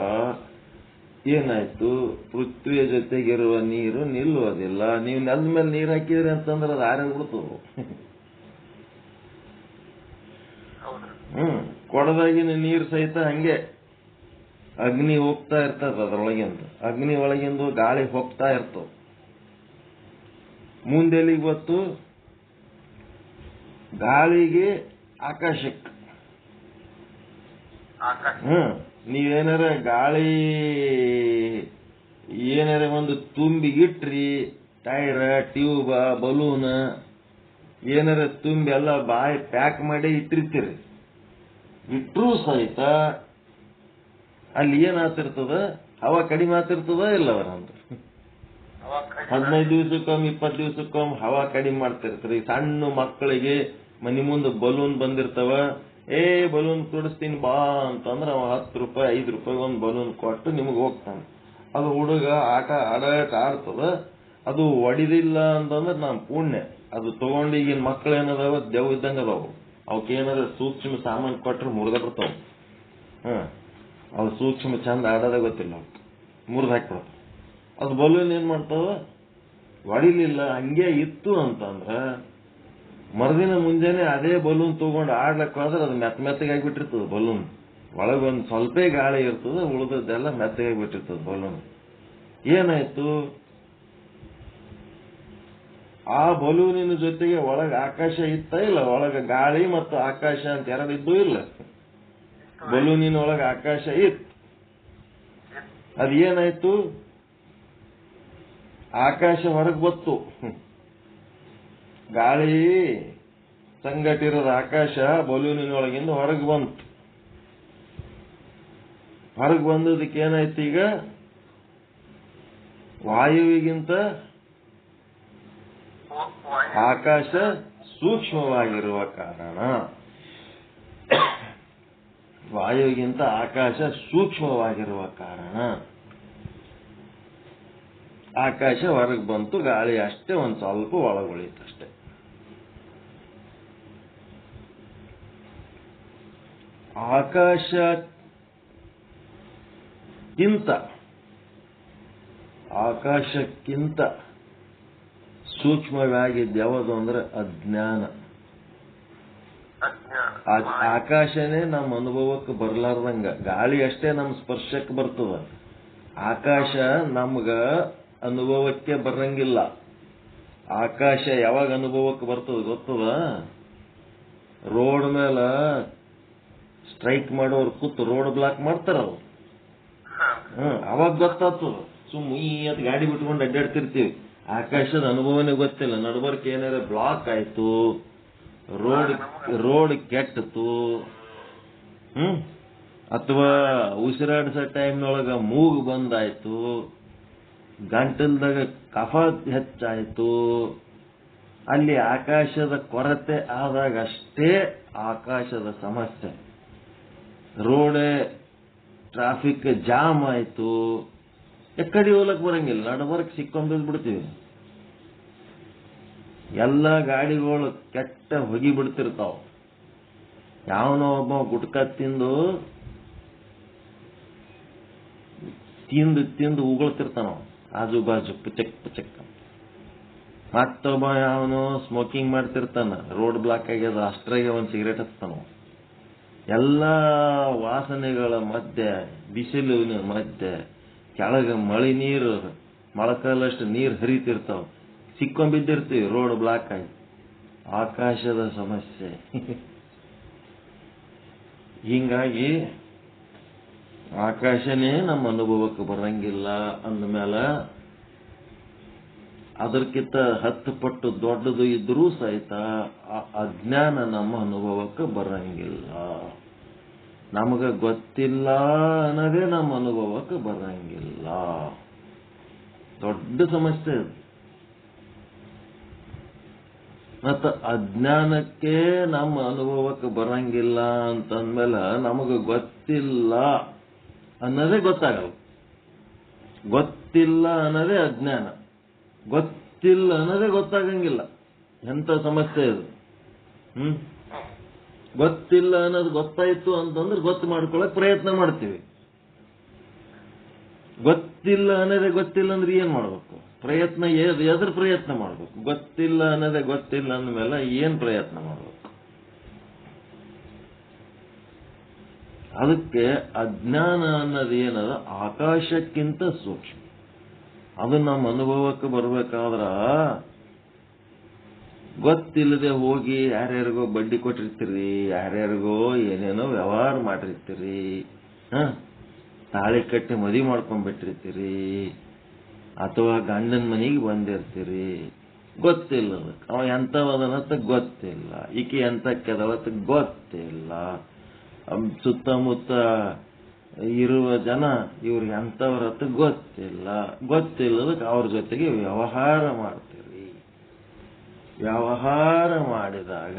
ಏನಾಯ್ತು, ಪೃಥ್ವಿಯ ಜೊತೆಗಿರುವ ನೀರು ನಿಲ್ಲುವುದಿಲ್ಲ. ನೀವು ನೆಲದ ಮೇಲೆ ನೀರು ಹಾಕಿದ್ರಿ ಅಂತಂದ್ರೆ ಅದು ಆರಿ ಬಿಡ್ತದೆ. ಕೊಡದಾಗಿನ ನೀರು ಸಹಿತ ಹಂಗೆ ಅಗ್ನಿ ಹೋಗ್ತಾ ಇರ್ತದ. ಅದ್ರೊಳಗಿಂದ ಅಗ್ನಿ ಒಳಗಿಂದು ಗಾಳಿ ಹೋಗ್ತಾ ಇರ್ತವ. ಮುಂದೆಲ್ಲಿಗೆ ಗೊತ್ತು, ಗಾಳಿಗೆ ಆಕಾಶಕ್ಕೆ. ನೀವೇನಾರ ಗಾಳಿ ಏನಾರ ಒಂದು ತುಂಬಿಗಿಟ್ರಿ, ಟೈರ್, ಟ್ಯೂಬ, ಬಲೂನ್ ಏನಾರ ತುಂಬಿ ಎಲ್ಲ ಬಾಯಿ ಪ್ಯಾಕ್ ಮಾಡಿ ಇಟ್ಟಿರ್ತೀರಿ. ಇಟ್ಟರೂ ಸಹಿತ ಅಲ್ಲಿ ಏನಾಗ್ತಿರ್ತದ, ಹವಾ ಕಡಿಮೆ ಆಗ್ತಿರ್ತದ ಇಲ್ಲ ಅವರಂತ. 15 ದಿವಸಕ್ಕೊಮ್ಮೆ 20 ದಿವಸಕ್ಕೊಮ್ಮೆ ಹವಾ ಕಡಿಮೆ ಮಾಡ್ತಿರ್ತಾರೆ. ಈ ಸಣ್ಣ ಮಕ್ಕಳಿಗೆ ಮನಿ ಮುಂದೆ ಬಲೂನ್ ಬಂದಿರ್ತಾವ, ಬಲೂನ್ ತುಡಿಸ್ತೀನಿ ಬಾ ಅಂತಂದ್ರೆ ಅವ 10 ರೂಪಾಯಿ 5 ರೂಪಾಯಿ ಒಂದು ಬಲೂನ್ ಕೊಟ್ಟು ನಿಮಗೆ ಹೋಗ್ತಾನೆ. ಅದು ಹುಡುಗ ಆಟ ಆಡ್ತದ, ಅದು ಒಡಿದಿಲ್ಲ ಅಂತಂದ್ರೆ ನಮ್ಮ ಪುಣ್ಯ. ಅದು ತಗೊಂಡು ಈಗಿನ ಮಕ್ಳು ಏನದಾವ, ದೇವ್ ಇದ್ದಂಗೆ ಅದಾವು. ಅವಕ್ಕೇನಾದ್ರು ಸೂಕ್ಷ್ಮ ಸಾಮಾನು ಕೊಟ್ರೆ ಮುರಿದ ಬಿಡ್ತಾವ. ಅವು ಸೂಕ್ಷ್ಮ ಚಂದ ಆಡೋದೇ ಗೊತ್ತಿಲ್ಲ, ಅವಕ್ಕೆ ಮುರಿದು ಹಾಕ್ಬಿಡ್ತಾವ. ಅದು ಬಲೂನ್ ಏನ್ ಮಾಡ್ತಾವ, ಹೊಡಿಲಿಲ್ಲ ಹಂಗೆ ಇತ್ತು ಅಂತಂದ್ರ ಮರುದಿನ ಮುಂಜಾನೆ ಅದೇ ಬಲೂನ್ ತಗೊಂಡು ಆಡ್ಲಕ್ಕೆ ಹೋದ್ರೆ ಅದು ಮೆತ್ತಗೆ ಆಗಿಬಿಟ್ಟಿರ್ತದೆ. ಬಲೂನ್ ಒಳಗೊಂದು ಸ್ವಲ್ಪ ಗಾಳಿ ಇರ್ತದೆ, ಉಳಿದದ್ದೆಲ್ಲ ಮೆತ್ತಗೆ ಆಗಿಬಿಟ್ಟಿರ್ತದೆ ಬಲೂನ್. ಏನಾಯ್ತು, ಆ ಬಲೂನಿನ ಜೊತೆಗೆ ಒಳಗೆ ಆಕಾಶ ಇತ್ತ ಇಲ್ಲ, ಒಳಗೆ ಗಾಳಿ ಮತ್ತು ಆಕಾಶ ಅಂತ ಎರಡಿದ್ದು ಇಲ್ಲ. ಬಲೂನಿನ ಒಳಗೆ ಆಕಾಶ ಇತ್ತು, ಅದೇನಾಯ್ತು, ಆಕಾಶ ಹೊರಗೆ ಬತ್ತು. ಗಾಳಿ ಸಂಗಟಿರೋದ ಆಕಾಶ ಬಲೂನಿನೊಳಗಿಂದ ಹೊರಗೆ ಬಂತು. ಹೊರಗೆ ಬಂದದಕ್ಕೆ ಏನಾಯ್ತು, ಈಗ ವಾಯುವಿಗಿಂತ ಆಕಾಶ ಸೂಕ್ಷ್ಮವಾಗಿರುವ ಕಾರಣ, ವಾಯುವಿಗಿಂತ ಆಕಾಶ ಸೂಕ್ಷ್ಮವಾಗಿರುವ ಕಾರಣ ಆಕಾಶ ಹೊರಗೆ ಬಂತು, ಗಾಳಿ ಅಷ್ಟೇ ಒಂದು ಸ್ವಲ್ಪ ಒಳಗುಳಿತಷ್ಟೇ. ಆಕಾಶಕ್ಕಿಂತ ಸೂಕ್ಷ್ಮವಾಗಿದ್ದು ಯಾವುದು ಅಂದ್ರೆ ಅಜ್ಞಾನ. ಆಕಾಶನೇ ನಮ್ಮ ಅನುಭವಕ್ಕೆ ಬರ್ಲಾರ್ದಂಗ, ಗಾಳಿ ಅಷ್ಟೇ ನಮ್ಮ ಸ್ಪರ್ಶಕ್ಕೆ ಬರ್ತದ, ಆಕಾಶ ನಮ್ಗ ಅನುಭವಕ್ಕೆ ಬರಂಗಿಲ್ಲ. ಆಕಾಶ ಯಾವಾಗ ಅನುಭವಕ್ಕೆ ಬರ್ತದ ಗೊತ್ತದ, ರೋಡ್ ಮೇಲೆ ಸ್ಟ್ರೈಕ್ ಮಾಡೋರು ಕೂತು ರೋಡ್ ಬ್ಲಾಕ್ ಮಾಡ್ತಾರ, ಅವಾಗ ಗೊತ್ತಾಗ್ತದ. ಈ ಅಂತ ಗಾಡಿ ಬಿಟ್ಕೊಂಡು ಅಡ್ಡಾಡ್ತಿರ್ತೀವಿ, ಆಕಾಶದ ಅನುಭವನೇ ಗೊತ್ತಿಲ್ಲ. ನಡ್ಬರ್ಕ್ ಏನಾರ ಬ್ಲಾಕ್ ಆಯ್ತು, ರೋಡ್ ಕೆಟ್ಟತು, ಅಥವಾ ಉಸಿರಾಡಿಸೋ ಟೈಮ್ನೊಳಗ ಮೂಗು ಬಂದಾಯ್ತು, ಗಂಟಲ್ದಾಗ ಕಫ ಹೆಚ್ಚಾಯ್ತು, ಅಲ್ಲಿ ಆಕಾಶದ ಕೊರತೆ ಆದಾಗ ಅಷ್ಟೇ ಆಕಾಶದ ಸಮಸ್ಯೆ. ರೋಡೇ ಟ್ರಾಫಿಕ್ ಜಾಮ್ ಆಯ್ತು, ಎಕ್ಕಡಿ ಹೋಲಕ್ ಬರಂಗಿಲ್ಲ, ನಡ್ಬರ್ಕ್ ಸಿಕ್ಕೊಂಡ್ ಬಿಡ್ತೀವಿ. ಎಲ್ಲ ಗಾಡಿಗಳು ಕೆಟ್ಟ ಹೊಗಿ ಬಿಡ್ತಿರ್ತಾವ. ಯಾವನೋ ಒಬ್ಬ ಗುಟ್ಕ ತಿಂದು ಉಗುಳ್ತಿರ್ತಾನ ಆಜು ಬಾಜು ಪುಚಕ್ ಪುಚಕ್. ಮತ್ತೊಬ್ಬ ಯಾವನೋ ಸ್ಮೋಕಿಂಗ್ ಮಾಡ್ತಿರ್ತಾನ, ರೋಡ್ ಬ್ಲಾಕ್ ಆಗ್ಯದ ಅಷ್ಟ್ರಾಗೆ ಒಂದು ಸಿಗರೇಟ್ ಹಚ್ತಾನ. ಎಲ್ಲ ವಾಸನೆಗಳ ಮಧ್ಯೆ, ಬಿಸಿಲಿನ ಮಧ್ಯೆ, ಕೆಳಗೆ ಮಳೆ ನೀರು ಮೊಳಕಾಲಷ್ಟು ನೀರು ಹರಿತಿರ್ತಾವ, ಸಿಕ್ಕೊಂಡ್ಬಿದ್ದಿರ್ತೀವಿ ರೋಡ್ ಬ್ಲಾಕ್ ಆಗಿ. ಆಕಾಶದ ಸಮಸ್ಯೆ. ಹಿಂಗಾಗಿ ಆಕಾಶನೇ ನಮ್ಮ ಅನುಭವಕ್ಕೆ ಬರಂಗಿಲ್ಲ ಅಂದಮೇಲೆ ಅದಕ್ಕಿಂತ 10 ಪಟ್ಟು ದೊಡ್ಡದು ಇದ್ರೂ ಸಹಿತ ಅಜ್ಞಾನ ನಮ್ಮ ಅನುಭವಕ್ಕೆ ಬರಂಗಿಲ್ಲ. ನಮಗ ಗೊತ್ತಿಲ್ಲ ಅನ್ನೋದೇ ನಮ್ಮ ಅನುಭವಕ್ಕೆ ಬರಂಗಿಲ್ಲ. ದೊಡ್ಡ ಸಮಸ್ಯೆ ಅದು. ಮತ್ತು ಅಜ್ಞಾನಕ್ಕೆ ನಮ್ಮ ಅನುಭವಕ್ಕೆ ಬರಂಗಿಲ್ಲ ಅಂತಂದ್ಮೇಲೆ ನಮಗೆ ಗೊತ್ತಿಲ್ಲ ಅನ್ನೋದೇ ಗೊತ್ತಾಗಲ್ಲ. ಗೊತ್ತಿಲ್ಲ ಅನ್ನೋದೇ ಅಜ್ಞಾನ, ಗೊತ್ತಿಲ್ಲ ಅನ್ನೋದೇ ಗೊತ್ತಾಗಂಗಿಲ್ಲ. ಎಂಥ ಸಮಸ್ಯೆ ಇದು. ಗೊತ್ತಿಲ್ಲ ಅನ್ನೋದು ಗೊತ್ತಾಯ್ತು ಅಂತಂದ್ರೆ ಗೊತ್ತು ಮಾಡ್ಕೊಳಕ್ ಪ್ರಯತ್ನ ಮಾಡ್ತೀವಿ. ಗೊತ್ತಿಲ್ಲ ಅನ್ನೋದೇ ಗೊತ್ತಿಲ್ಲ ಅಂದ್ರೆ ಏನ್ ಮಾಡ್ಬೇಕು? ಪ್ರಯತ್ನ ಎದ್ರ ಪ್ರಯತ್ನ ಮಾಡ್ಬೇಕು? ಗೊತ್ತಿಲ್ಲ ಅನ್ನೋದೇ ಗೊತ್ತಿಲ್ಲ ಅಂದ್ಮೇಲೆ ಏನ್ ಪ್ರಯತ್ನ ಮಾಡ್ಬೇಕು? ಅದಕ್ಕೆ ಅಜ್ಞಾನ ಅನ್ನೋದು ಏನದ ಆಕಾಶಕ್ಕಿಂತ ಸೂಕ್ಷ್ಮ. ಅದು ನಮ್ಮ ಅನುಭವಕ್ಕೆ ಬರ್ಬೇಕಾದ್ರ ಗೊತ್ತಿಲ್ಲದೆ ಹೋಗಿ ಯಾರ್ಯಾರಿಗೋ ಬಡ್ಡಿ ಕೊಟ್ಟಿರ್ತೀರಿ, ಯಾರ್ಯಾರಿಗೋ ಏನೇನೋ ವ್ಯವಹಾರ ಮಾಡಿರ್ತೀರಿ, ತಾಳಿ ಕಟ್ಟಿ ಮದುವೆ ಮಾಡ್ಕೊಂಡ್ಬಿಟ್ಟಿರ್ತೀರಿ, ಅಥವಾ ಗಂಡನ ಮನೆಗೆ ಬಂದಿರ್ತೀರಿ. ಗೊತ್ತಿಲ್ಲ ಅದಕ್ಕೆ, ಅವ ಎಂಥವದನಂತ ಗೊತ್ತಿಲ್ಲ, ಈಕೆ ಎಂಥಕ್ಕೆದವತ್ತ ಗೊತ್ತಿಲ್ಲ. ಸುತ್ತಮುತ್ತ ಇರುವ ಜನ ಇವ್ರಿಗೆ ಎಂಥವ್ರತ್ತ ಗೊತ್ತಿಲ್ಲದಕ್ಕೆ ಅವ್ರ ಜೊತೆಗೆ ವ್ಯವಹಾರ ಮಾಡ್ತೀರಿ. ವ್ಯವಹಾರ ಮಾಡಿದಾಗ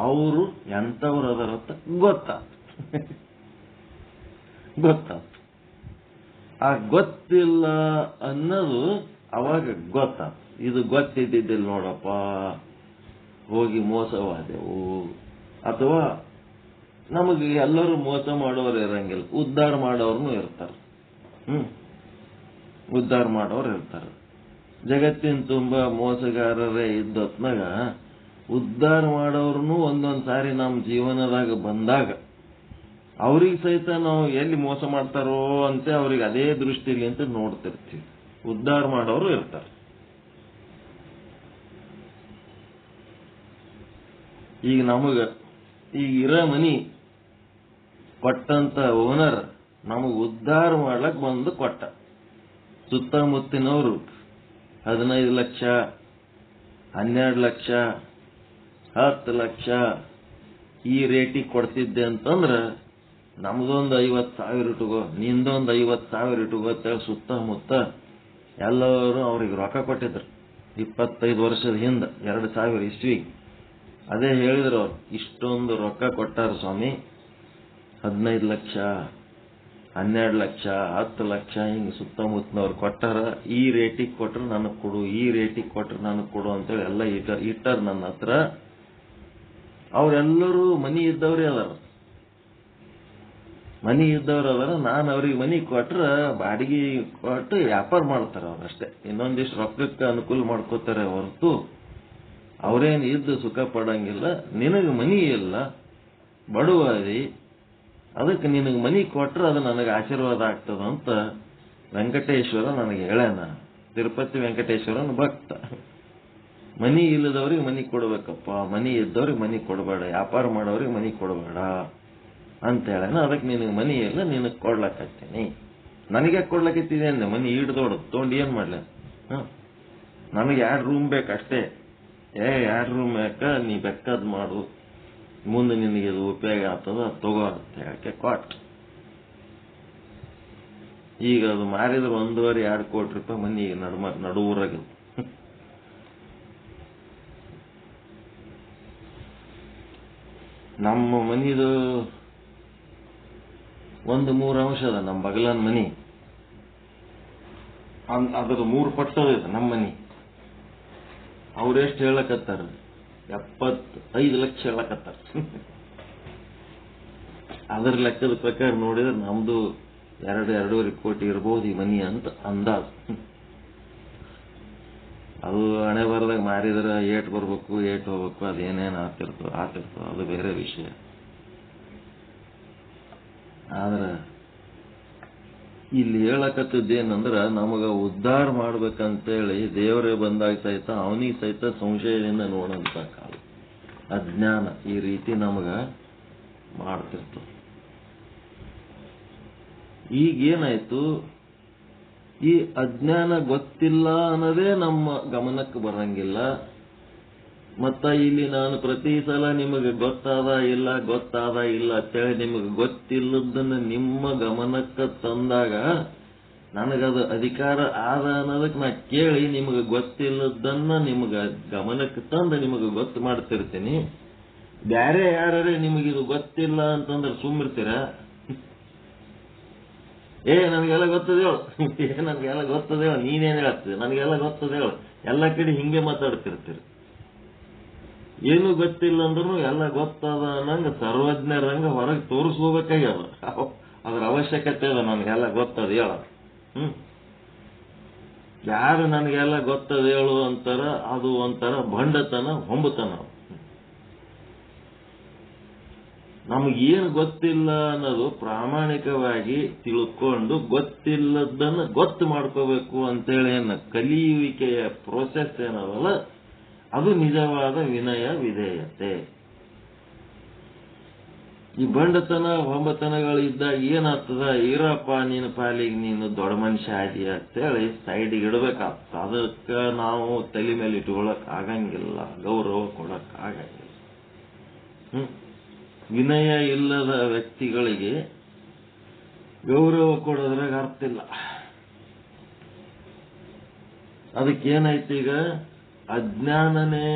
ಅವರು ಎಂಥವ್ರದರತ್ತ ಗೊತ್ತಾತು. ಆ ಗೊತ್ತಿಲ್ಲ ಅನ್ನೋದು ಅವಾಗ ಗೊತ್ತಾತು. ಇದು ಗೊತ್ತಿದ್ದಿದ್ದಿಲ್ಲ ನೋಡಪ್ಪ, ಹೋಗಿ ಮೋಸವಾದೆವು. ಅಥವಾ ನಮಗೆ ಎಲ್ಲರೂ ಮೋಸ ಮಾಡೋರು ಇರಂಗಿಲ್ಲ, ಉದ್ಧಾರ ಮಾಡೋರ್ನು ಇರ್ತಾರೆ. ಉದ್ಧಾರ ಮಾಡೋರು ಇರ್ತಾರೆ. ಜಗತ್ತಿನ ತುಂಬಾ ಮೋಸಗಾರರೇ ಇದ್ದೊತ್ನಾಗ ಉದ್ಧಾರ ಮಾಡೋರ್ನು ಒಂದೊಂದ್ ಸಾರಿ ನಮ್ಮ ಜೀವನದಾಗ ಬಂದಾಗ ಅವ್ರಿಗೆ ಸಹಿತ ನಾವು ಎಲ್ಲಿ ಮೋಸ ಮಾಡ್ತಾರೋ ಅಂತ ಅವ್ರಿಗೆ ಅದೇ ದೃಷ್ಟಿಲಿ ಅಂತ ನೋಡ್ತಿರ್ತೀವಿ. ಉದ್ಧಾರ ಮಾಡೋರು ಇರ್ತಾರೆ. ಈಗ ಈಗ ಇರೋ ಮನಿ ಕೊಟ್ಟಂತ ಓನರ್ ನಮಗ್ ಉದ್ಧಾರ ಮಾಡ್ಲಕ್ ಬಂದು ಕೊಟ್ಟ. ಸುತ್ತಮುತ್ತಿನವರು 15 ಲಕ್ಷ, 12 ಲಕ್ಷ, 10 ಲಕ್ಷ ಈ ರೇಟಿಗೆ ಕೊಡ್ತಿದ್ದೆ ಅಂತಂದ್ರ ನಮ್ದೊಂದು 50,000 ಇಟ್ಕೋ, ನಿಂದೊಂದು 50,000 ಇಟ್ಕೋ ಅಂತೇಳಿ ಸುತ್ತಮುತ್ತ ಎಲ್ಲರೂ ಅವ್ರಿಗೆ ರೊಕ್ಕ ಕೊಟ್ಟಿದ್ರು. 25 ವರ್ಷದ ಹಿಂದೆ 2000 ಇಸ್ವಿಗೆ ಅದೇ ಹೇಳಿದ್ರು ಅವ್ರು, ಇಷ್ಟೊಂದು ರೊಕ್ಕ ಕೊಟ್ಟಾರ ಸ್ವಾಮಿ, 15 ಲಕ್ಷ, 12 ಲಕ್ಷ, 10 ಲಕ್ಷ ಹಿಂಗೆ ಸುತ್ತಮುತ್ತನವ್ರು ಕೊಟ್ಟಾರ. ಈ ರೇಟಿಗೆ ಕೊಟ್ರೆ ನನಗೆ ಕೊಡು, ಈ ರೇಟಿಗೆ ಕೊಟ್ರೆ ನನಗೆ ಕೊಡು ಅಂತೇಳಿ ಎಲ್ಲ ಇಟ್ಟಾರ ನನ್ನ ಹತ್ರ. ಅವರೆಲ್ಲರೂ ಮನಿ ಇದ್ದವ್ರೇ ಅದಾರ. ನಾನು ಅವ್ರಿಗೆ ಮನಿ ಕೊಟ್ರ ಬಾಡಿಗೆ ಕೊಟ್ಟು ವ್ಯಾಪಾರ ಮಾಡ್ತಾರ ಅವ್ರಷ್ಟೇ. ಇನ್ನೊಂದಿಷ್ಟು ರೊಕ್ಕಕ್ಕೆ ಅನುಕೂಲ ಮಾಡ್ಕೋತಾರೆ ಹೊರತು ಅವ್ರೇನು ಇದ್ದು ಸುಖ ಪಡಂಗಿಲ್ಲ. ನಿನಗೆ ಮನಿ ಇಲ್ಲ, ಬಡವಾದಿ, ಅದಕ್ಕೆ ನಿನಗೆ ಮನಿ ಕೊಟ್ರೆ ಅದು ನನಗೆ ಆಶೀರ್ವಾದ ಆಗ್ತದ ಅಂತ ವೆಂಕಟೇಶ್ವರ ನನಗೆ ಹೇಳ್ಯಾನ. ತಿರುಪತಿ ವೆಂಕಟೇಶ್ವರನ ಭಕ್ತ. ಮನಿ ಇಲ್ಲದವ್ರಿಗೆ ಮನಿ ಕೊಡ್ಬೇಕಪ್ಪ, ಮನಿ ಇದ್ದವ್ರಿಗೆ ಮನಿ ಕೊಡಬೇಡ, ವ್ಯಾಪಾರ ಮಾಡೋರಿಗೆ ಮನಿ ಕೊಡಬೇಡ ಅಂತ ಹೇಳ್ಯಾನ. ಅದಕ್ಕೆ ನಿನಗೆ ಮನಿ ಇಲ್ಲ, ನಿನಗೆ ಕೊಡ್ಲಕತ್ತೀನಿ. ನನಗೆ ಕೊಡ್ಲಕತ್ತಿದೆ ಅಂದೆ, ಮನಿ ಹಿಡ್ದೋಡು ತೊಗೊಂಡು ಏನ್ ಮಾಡ್ಲ? ನನಗೆ 2 ರೂಮ್ ಬೇಕಷ್ಟೇ. 2 ರೂಮ್ ಯಾಕ, ನೀ ಬೆಕ್ಕದ್ ಮಾಡು, ಮುಂದೆ ನಿನಗೆ ಇದು ಉಪಯೋಗ ಆಗ್ತದ, ತಗೋ ಅಂತ ಹೇಳಕ್ಕೆ ಕೊಟ್. ಈಗ ಅದು ಮಾರಿದ್ರೆ 1.5-2 ಕೋಟಿ ರೂಪಾಯಿ ಮನಿ ನಡು ಊರಾಗ. ನಮ್ಮ ಮನಿದು ಒಂದು 3 ಅಂಶ ಅದ. ನಮ್ಮ ಬಗಲನ್ ಮನಿ ಅದ್ರ 3 ಪಟ್ಟು ಇದೆ ನಮ್ಮ ಮನಿ. ಅವ್ರೆಷ್ಟು ಹೇಳಕತ್ತಾರ? 75 ಲಕ್ಷ ಹೇಳಕತ್ತಾರ. ಅದರ ಲೆಕ್ಕದ ಪ್ರಕಾರ ನೋಡಿದ್ರೆ ನಮ್ದು 2-2.5 ಕೋಟಿ ಇರ್ಬೋದು ಈ ಮನಿ ಅಂತ ಅಂದಾಜು. ಅದು ಹಣೆ ಬರದಾಗ ಮಾರಿದ್ರೆ ಏಟ್ ಬರ್ಬೇಕು, ಏಟ್ ಹೋಗ್ಬೇಕು, ಅದೇನೇನು ಆಗ್ತಿರ್ತೋ ಅದು ಬೇರೆ ವಿಷಯ. ಆದ್ರೆ ಇಲ್ಲಿ ಹೇಳಕತ್ತದ್ದೇನಂದ್ರ ನಮಗ ಉದ್ಧಾರ ಮಾಡ್ಬೇಕಂತೇಳಿ ದೇವರೇ ಬಂದಾಗ ಸಹಿತ ಅವನಿಗೆ ಸಹಿತ ಸಂಶಯದಿಂದ ನೋಡಂತ ಕಾಲ, ಅಜ್ಞಾನ ಈ ರೀತಿ ನಮಗ ಮಾಡ್ತಿರ್ತ. ಈಗೇನಾಯ್ತು, ಈ ಅಜ್ಞಾನ ಗೊತ್ತಿಲ್ಲ ಅನ್ನೋದೇ ನಮ್ಮ ಗಮನಕ್ಕೆ ಬರಂಗಿಲ್ಲ. ಮತ್ತ ಇಲ್ಲಿ ನಾನು ಪ್ರತಿ ಸಲ ನಿಮಗೆ ಗೊತ್ತಾದ ಇಲ್ಲ ಅಂತೇಳಿ ನಿಮಗೆ ಗೊತ್ತಿಲ್ಲದನ್ನ ನಿಮ್ಮ ಗಮನಕ್ಕೆ ತಂದಾಗ ನನಗದು ಅಧಿಕಾರ ಆದ ಅನ್ನೋದಕ್ಕೆ ನಾ ಕೇಳಿ ನಿಮಗೆ ಗೊತ್ತಿಲ್ಲದನ್ನ ನಿಮಗೆ ಗಮನಕ್ಕೆ ತಂದು ನಿಮಗೆ ಗೊತ್ತು ಮಾಡ್ತಿರ್ತೀನಿ. ಬ್ಯಾರೆ ಯಾರೇ ನಿಮಗಿದು ಗೊತ್ತಿಲ್ಲ ಅಂತಂದ್ರೆ ಸುಮ್ಮಿರ್ತೀರ? ನನಗೆಲ್ಲ ಗೊತ್ತದ ಹೇಳು, ನನಗೆಲ್ಲ ಗೊತ್ತದ ಹೇಳು, ನೀನೇನು ಹೇಳ್ತೀವಿ, ನನಗೆಲ್ಲ ಗೊತ್ತದ ಹೇಳು, ಎಲ್ಲ ಕಡೆ ಹಿಂಗೆ ಮಾತಾಡ್ತಿರ್ತೀರಿ. ಏನು ಗೊತ್ತಿಲ್ಲ ಅಂದ್ರೂ ಎಲ್ಲ ಗೊತ್ತದ ಅನ್ನಂಗ ಸರ್ವಜ್ಞರಂಗ ಹೊರಗೆ ತೋರಿಸ್ಕೋಬೇಕಾಗ್ಯದ. ಅದ್ರ ಅವಶ್ಯಕತೆ ಅದ. ನನಗೆಲ್ಲ ಗೊತ್ತದ ಹೇಳ. ಯಾರು ನನಗೆಲ್ಲ ಗೊತ್ತದ ಹೇಳು ಅಂತಾರ, ಅದು ಒಂಥರ ಭಂಡತನ, ಹೊಂಬತನ. ನಮಗೇನು ಗೊತ್ತಿಲ್ಲ ಅನ್ನೋದು ಪ್ರಾಮಾಣಿಕವಾಗಿ ತಿಳ್ಕೊಂಡು ಗೊತ್ತಿಲ್ಲದನ್ನ ಗೊತ್ತು ಮಾಡ್ಕೋಬೇಕು ಅಂತೇಳಿ ಕಲಿಯುವಿಕೆಯ ಪ್ರೋಸೆಸ್ ಏನದಲ್ಲ, ಅದು ನಿಜವಾದ ವಿನಯ ವಿಧೇಯತೆ. ಈ ಬಂಡತನ ಹೊಂಬತನಗಳಿದ್ದಾಗ ಏನಾಗ್ತದ, ಇರಪ್ಪ ನೀನು ಪಾಲಿಗೆ ನೀನು ದೊಡ್ಡ ಮನುಷ್ಯ ಆದಿ ಅಂತೇಳಿ ಸೈಡಿಗೆ ಇಡಬೇಕಾಗ್ತದ. ಅದಕ್ಕೆ ನಾವು ತಲೆ ಮೇಲೆ ಇಟ್ಕೊಳಕ್ ಆಗಂಗಿಲ್ಲ, ಗೌರವ ಕೊಡಕ್ ಆಗಂಗಿಲ್ಲ. ವಿನಯ ಇಲ್ಲದ ವ್ಯಕ್ತಿಗಳಿಗೆ ಗೌರವ ಕೊಡೋದ್ರಾಗ ಅರ್ಥ ಇಲ್ಲ. ಅದಕ್ಕೇನಾಯ್ತು ಈಗ? ಅಜ್ಞಾನನೇ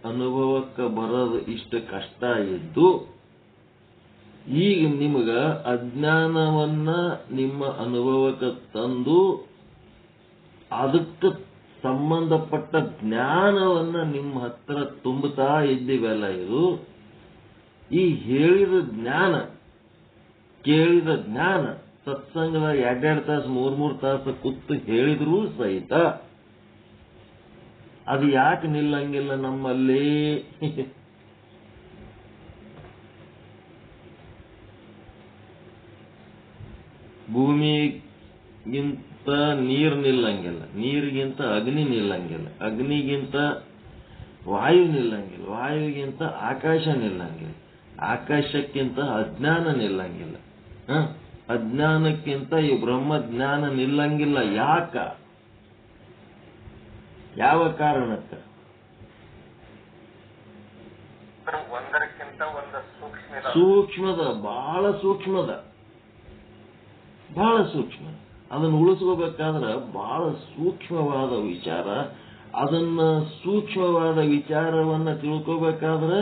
ಅನುಭವಕ್ಕೆ ಬರೋದು ಇಷ್ಟು ಕಷ್ಟ ಇದ್ದು, ಈಗ ನಿಮಗ ಅಜ್ಞಾನವನ್ನ ನಿಮ್ಮ ಅನುಭವಕ್ಕೆ ತಂದು ಅದಕ್ಕೆ ಸಂಬಂಧಪಟ್ಟ ಜ್ಞಾನವನ್ನ ನಿಮ್ಮ ಹತ್ರ ತುಂಬುತ್ತಾ ಇದ್ದೀವಲ್ಲ, ಇದು ಈ ಹೇಳಿದ ಜ್ಞಾನ, ಕೇಳಿದ ಜ್ಞಾನ ಸತ್ಸಂಗದ 2 ತಾಸು 3 ತಾಸು ಕೂತು ಹೇಳಿದ್ರೂ ಸಹಿತ ಅದು ಯಾಕೆ ನಿಲ್ಲಂಗಿಲ್ಲ ನಮ್ಮಲ್ಲಿ? ಭೂಮಿಗಿಂತ ನೀರು ನಿಲ್ಲಂಗಿಲ್ಲ, ನೀರಿಗಿಂತ ಅಗ್ನಿ ನಿಲ್ಲಂಗಿಲ್ಲ, ಅಗ್ನಿಗಿಂತ ವಾಯು ನಿಲ್ಲಂಗಿಲ್ಲ, ವಾಯುವಿಗಿಂತ ಆಕಾಶ ನಿಲ್ಲಂಗಿಲ್ಲ, ಆಕಾಶಕ್ಕಿಂತ ಅಜ್ಞಾನ ನಿಲ್ಲಂಗಿಲ್ಲ, ಅಜ್ಞಾನಕ್ಕಿಂತ ಈ ಬ್ರಹ್ಮಜ್ಞಾನ ನಿಲ್ಲಂಗಿಲ್ಲ. ಯಾಕ? ಯಾವ ಕಾರಣಕ್ಕೆ? ಒಂದರಕ್ಕಿಂತ ಒಂದು ಸೂಕ್ಷ್ಮದ, ಬಹಳ ಸೂಕ್ಷ್ಮದ, ಬಹಳ ಸೂಕ್ಷ್ಮ. ಅದನ್ನು ಉಳಿಸ್ಕೋಬೇಕಾದ್ರೆ ಬಹಳ ಸೂಕ್ಷ್ಮವಾದ ವಿಚಾರ. ಅದನ್ನ ಸೂಕ್ಷ್ಮವಾದ ವಿಚಾರವನ್ನ ತಿಳ್ಕೋಬೇಕಾದ್ರೆ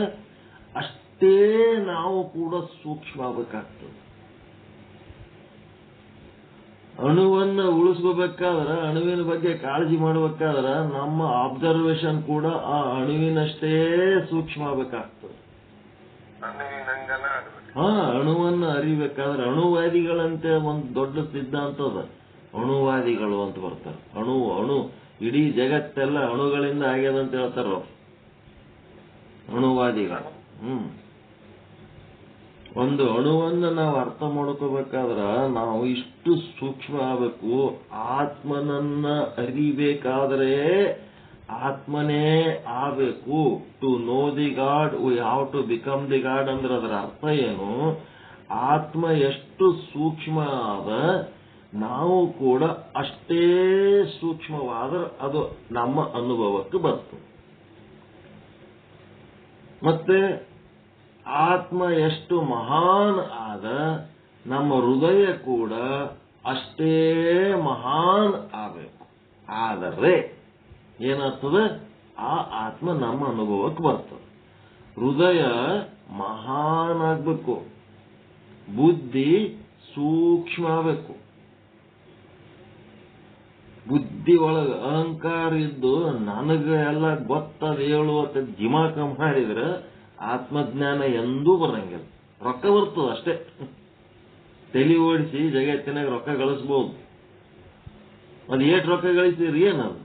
ಅಷ್ಟೇ ನಾವು ಕೂಡ ಸೂಕ್ಷ್ಮ ಆಗಬೇಕಾಗ್ತದೆ. ಅಣುವನ್ನ ಉಳಿಸ್ಕೋಬೇಕಾದ್ರೆ, ಅಣುವಿನ ಬಗ್ಗೆ ಕಾಳಜಿ ಮಾಡಬೇಕಾದ್ರೆ ನಮ್ಮ ಅಬ್ಸರ್ವೇಷನ್ ಕೂಡ ಆ ಅಣುವಿನಷ್ಟೇ ಸೂಕ್ಷ್ಮ ಆಗಬೇಕಾಗ್ತದೆ. ಅಣುವನ್ನ ಅರಿಬೇಕಾದ್ರೆ, ಅಣುವಾದಿಗಳಂತೆ ಒಂದು ದೊಡ್ಡ ಸಿದ್ಧಾಂತ ಅದ, ಅಣುವಾದಿಗಳು ಅಂತ ಬರ್ತಾರೆ. ಅಣು ಇಡೀ ಜಗತ್ತೆಲ್ಲ ಅಣುಗಳಿಂದ ಆಗ್ಯದಂತ ಹೇಳ್ತಾರ ಅಣುವಾದಿಗಳು. ಒಂದು ಅಣುವನ್ನ ನಾವು ಅರ್ಥ ಮಾಡ್ಕೋಬೇಕಾದ್ರ ನಾವು ಇಷ್ಟು ಸೂಕ್ಷ್ಮ ಆಗಬೇಕು. ಆತ್ಮನನ್ನ ಅರಿಬೇಕಾದ್ರೆ ಆತ್ಮನೇ ಆಗಬೇಕು. To know the god we have to become the god ಅಂದ್ರೆ ಅದರ ಅರ್ಥ ಏನು? ಆತ್ಮ ಎಷ್ಟು ಸೂಕ್ಷ್ಮ ಆದ, ನಾವು ಕೂಡ ಅಷ್ಟೇ ಸೂಕ್ಷ್ಮವಾದ್ರೆ ಅದು ನಮ್ಮ ಅನುಭವಕ್ಕೆ ಬರ್ತದೆ. ಮತ್ತೆ ಆತ್ಮ ಎಷ್ಟು ಮಹಾನ್ ಆದ, ನಮ್ಮ ಹೃದಯ ಕೂಡ ಅಷ್ಟೇ ಮಹಾನ್ ಆಗಬೇಕು. ಆದರೆ ಏನಾಗ್ತದೆ? ಆ ಆತ್ಮ ನಮ್ಮ ಅನುಭವಕ್ಕೆ ಬರ್ತದೆ. ಹೃದಯ ಮಹಾನ್ ಆಗ್ಬೇಕು, ಬುದ್ಧಿ ಸೂಕ್ಷ್ಮ ಆಗಬೇಕು. ಬುದ್ಧಿ ಒಳಗೆ ಅಹಂಕಾರ ಇದ್ದು ನನಗ ಎಲ್ಲ ಗೊತ್ತದ ಹೇಳುವಂತ ದಿಮಾಕ ಮಾಡಿದ್ರೆ ಆತ್ಮಜ್ಞಾನ ಎಂದೂ ಬರಂಗಿಲ್ಲ. ರೊಕ್ಕ ಬರ್ತದ ಅಷ್ಟೇ, ತಲೆ ಓಡಿಸಿ ಜಗತ್ತಿನಾಗ ರೊಕ್ಕ ಗಳಿಸ್ಬೋದು. ಅದು ಏಟ್ ರೊಕ್ಕ ಗಳಿಸಿದ್ರಿ ಏನದು?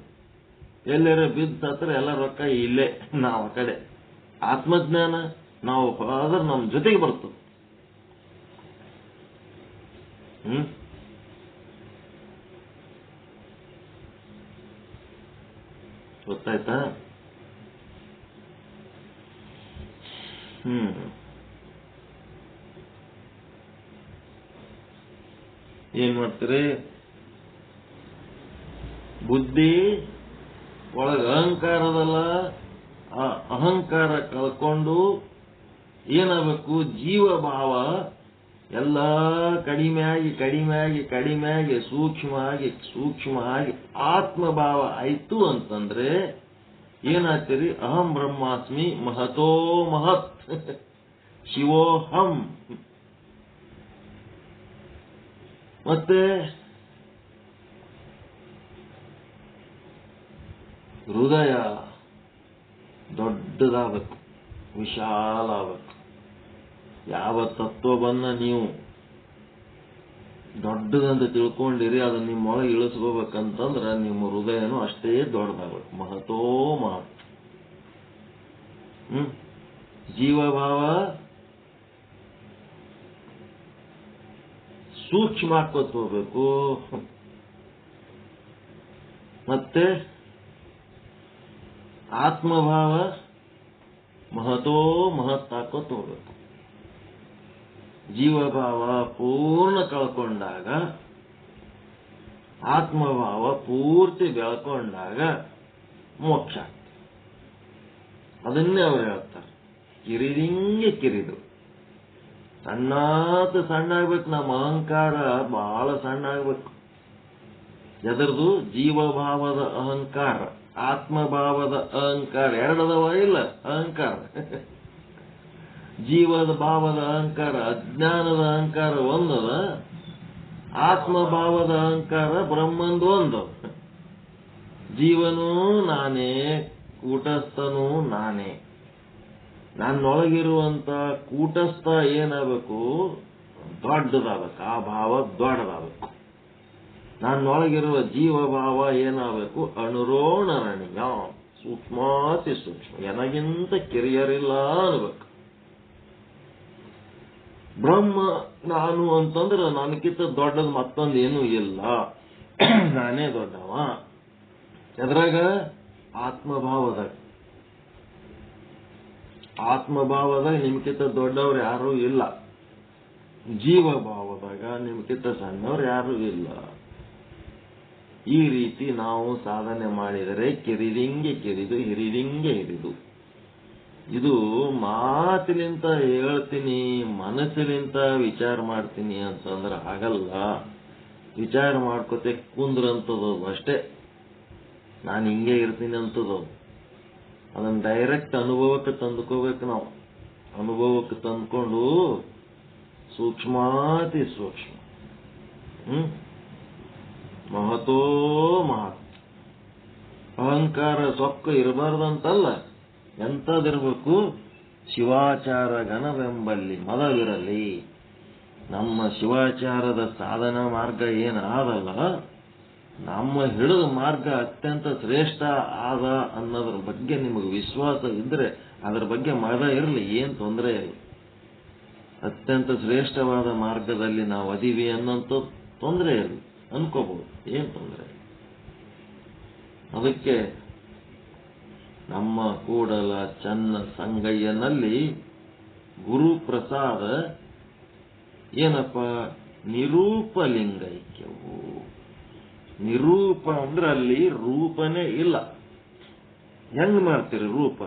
ಎಲ್ಲರ ಬಿದ್ದು ಸತ್ರ ಎಲ್ಲ ರೊಕ್ಕ ಇಲ್ಲೇ ನಾವು ಆ ಕಡೆ. ಆತ್ಮಜ್ಞಾನ ನಾವು ಆದ್ರೆ ನಮ್ಮ ಜೊತೆಗೆ ಬರ್ತದೆ. ಗೊತ್ತಾಯ್ತಾ? ಏನ್ ಮಾಡ್ತೀರಿ? ಬುದ್ಧಿ ಒಳಗ ಅಹಂಕಾರದಲ್ಲ, ಆ ಅಹಂಕಾರ ಕಳ್ಕೊಂಡು ಏನಾಗಬೇಕು? ಜೀವ ಭಾವ ಎಲ್ಲ ಕಡಿಮೆಯಾಗಿ ಸೂಕ್ಷ್ಮ ಆಗಿ ಆತ್ಮಭಾವ ಆಯ್ತು ಅಂತಂದ್ರೆ ಏನಾಗ್ತೀರಿ? ಅಹಂ ಬ್ರಹ್ಮಾಸ್ಮಿ ಮಹತೋ ಮಹತ್ ಶಿವೋಹಂ. ಮತ್ತೆ ಹೃದಯ ದೊಡ್ಡದಾಗಬೇಕು, ವಿಶಾಲ ಆಗಬೇಕು. ಯಾವ ತತ್ವವನ್ನ ನೀವು ದೊಡ್ಡದಂತ ತಿಳ್ಕೊಂಡಿರಿ ಅದನ್ನ ನಿಮ್ಮೊಳಗೆ ಇಳಿಸ್ಕೋಬೇಕಂತಂದ್ರೆ ನಿಮ್ಮ ಹೃದಯನೂ ಅಷ್ಟೇ ದೊಡ್ಡದಾಗಬೇಕು. ಮಹತೋ ಮಹತ್. ಜೀವಭಾವ ಸೂಕ್ಷ್ಮ ಹಾಕೋತ ಹೋಗ್ಬೇಕು. ಮತ್ತೆ ಆತ್ಮಭಾವ ಮಹತೋ ಮಹತ್ ಹಾಕೋತ ಹೋಗ್ಬೇಕು. ಜೀವಭಾವ ಪೂರ್ಣ ಕಳ್ಕೊಂಡಾಗ, ಆತ್ಮಭಾವ ಪೂರ್ತಿ ಬೆಳ್ಕೊಂಡಾಗ ಮೋಕ್ಷ. ಅದನ್ನೇ ಅವ್ರು ಹೇಳ್ತಾರೆ, ಕಿರಿದಿಂಗೆ ಕಿರಿದು ಸಣ್ಣ ಆಗ್ಬೇಕು. ನಮ್ಮ ಅಹಂಕಾರ ಬಹಳ ಸಣ್ಣ ಆಗ್ಬೇಕು. ಎದರದು? ಜೀವಭಾವದ ಅಹಂಕಾರ, ಆತ್ಮಭಾವದ ಅಹಂಕಾರ ಎರಡದವ ಇಲ್ಲ ಅಹಂಕಾರ. ಜೀವದ ಭಾವದ ಅಹಂಕಾರ, ಅಜ್ಞಾನದ ಅಹಂಕಾರ ಒಂದದ, ಆತ್ಮಭಾವದ ಅಹಂಕಾರ ಬ್ರಹ್ಮಂದು ಒಂದು. ಜೀವನೂ ನಾನೇ, ಕೂಟಸ್ಥನೂ ನಾನೇ. ನನ್ನೊಳಗಿರುವಂತ ಕೂಟಸ್ಥ ಏನಾಗಬೇಕು? ದೊಡ್ಡದಾಗಬೇಕು. ಆ ಭಾವ ದೊಡ್ಡದಾಗಬೇಕು. ನನ್ನೊಳಗಿರುವ ಜೀವಭಾವ ಏನಾಗಬೇಕು? ಅಣುರೋಣರಣೀಯ, ಸೂಕ್ಷ್ಮಾತಿ ಸೂಕ್ಷ್ಮ, ನನಗಿಂತ ಕಿರಿಯರಿಲ್ಲ ಅನ್ಬೇಕು. ಬ್ರಹ್ಮ ನಾನು ಅಂತಂದ್ರೆ ನನಗಿಂತ ದೊಡ್ಡದು ಮತ್ತೊಂದೇನೂ ಇಲ್ಲ, ನಾನೇ ದೊಡ್ಡವ. ಎದ್ರಾಗ? ಆತ್ಮಭಾವದಾಗ ನಿಮ್ಗಿಂತ ದೊಡ್ಡವ್ರು ಯಾರೂ ಇಲ್ಲ. ಜೀವಭಾವದಾಗ ನಿಮ್ಗಿಂತ ಸಣ್ಣವ್ರು ಯಾರೂ ಇಲ್ಲ. ಈ ರೀತಿ ನಾವು ಸಾಧನೆ ಮಾಡಿದರೆ ಕಿರಿದಿಂಗೆ ಕಿರಿದು ಹಿರಿದಿಂಗೆ ಹಿರಿದು. ಇದು ಮಾತಿನಿಂದ ಹೇಳ್ತೀನಿ, ಮನಸ್ಸಿನಿಂದ ವಿಚಾರ ಮಾಡ್ತೀನಿ ಅಂತಂದ್ರೆ ಆಗಲ್ಲ. ವಿಚಾರ ಮಾಡ್ಕೋತೆ ಕುಂದ್ರಂತದ್ದು ಅಷ್ಟೇ. ನಾನು ಹಿಂಗೆ ಇರ್ತೀನಿ ಅಂತದ್ದು ಅದನ್ನ ಡೈರೆಕ್ಟ್ ಅನುಭವಕ್ಕೆ ತಂದುಕೋಬೇಕು ನಾವು. ಅನುಭವಕ್ಕೆ ತಂದ್ಕೊಂಡು ಸೂಕ್ಷ್ಮಾತಿ ಸೂಕ್ಷ್ಮ, ಮಹತೋ ಮಹತ್. ಅಹಂಕಾರ ಸೊಕ್ಕ ಇರಬಾರ್ದಂತಲ್ಲ, ಎಂಥದಿರ್ಬೇಕು? ಶಿವಾಚಾರ ಘನವೆಂಬಲ್ಲಿ ಮದವಿರಲಿ. ನಮ್ಮ ಶಿವಾಚಾರದ ಸಾಧನಾ ಮಾರ್ಗ ಏನಾದಲ್ಲ, ನಮ್ಮ ಹಿಡಿದ ಮಾರ್ಗ ಅತ್ಯಂತ ಶ್ರೇಷ್ಠ ಆದ ಅನ್ನೋದ್ರ ಬಗ್ಗೆ ನಿಮಗೆ ವಿಶ್ವಾಸ ಇದ್ರೆ ಅದರ ಬಗ್ಗೆ ಮದ ಇರಲಿ, ಏನ್ ತೊಂದರೆ ಇಲ್ಲ. ಅತ್ಯಂತ ಶ್ರೇಷ್ಠವಾದ ಮಾರ್ಗದಲ್ಲಿ ನಾವು ಅದೀವಿ ಅನ್ನೋಂಥ ತೊಂದರೆ ಇಲ್ಲ, ಅನ್ಕೋಬಹುದು, ಏನ್ ತೊಂದರೆ. ಅದಕ್ಕೆ ನಮ್ಮ ಕೂಡಲ ಚನ್ನ ಸಂಗಯ್ಯನಲ್ಲಿ ಗುರುಪ್ರಸಾದ ಏನಪ್ಪ? ನಿರೂಪಲಿಂಗೈಕ್ಯವು. ನಿರೂಪ ಅಂದ್ರೆ ಅಲ್ಲಿ ರೂಪನೇ ಇಲ್ಲ. ಹೆಂಗ್ ಮಾಡ್ತೀರಿ ರೂಪ?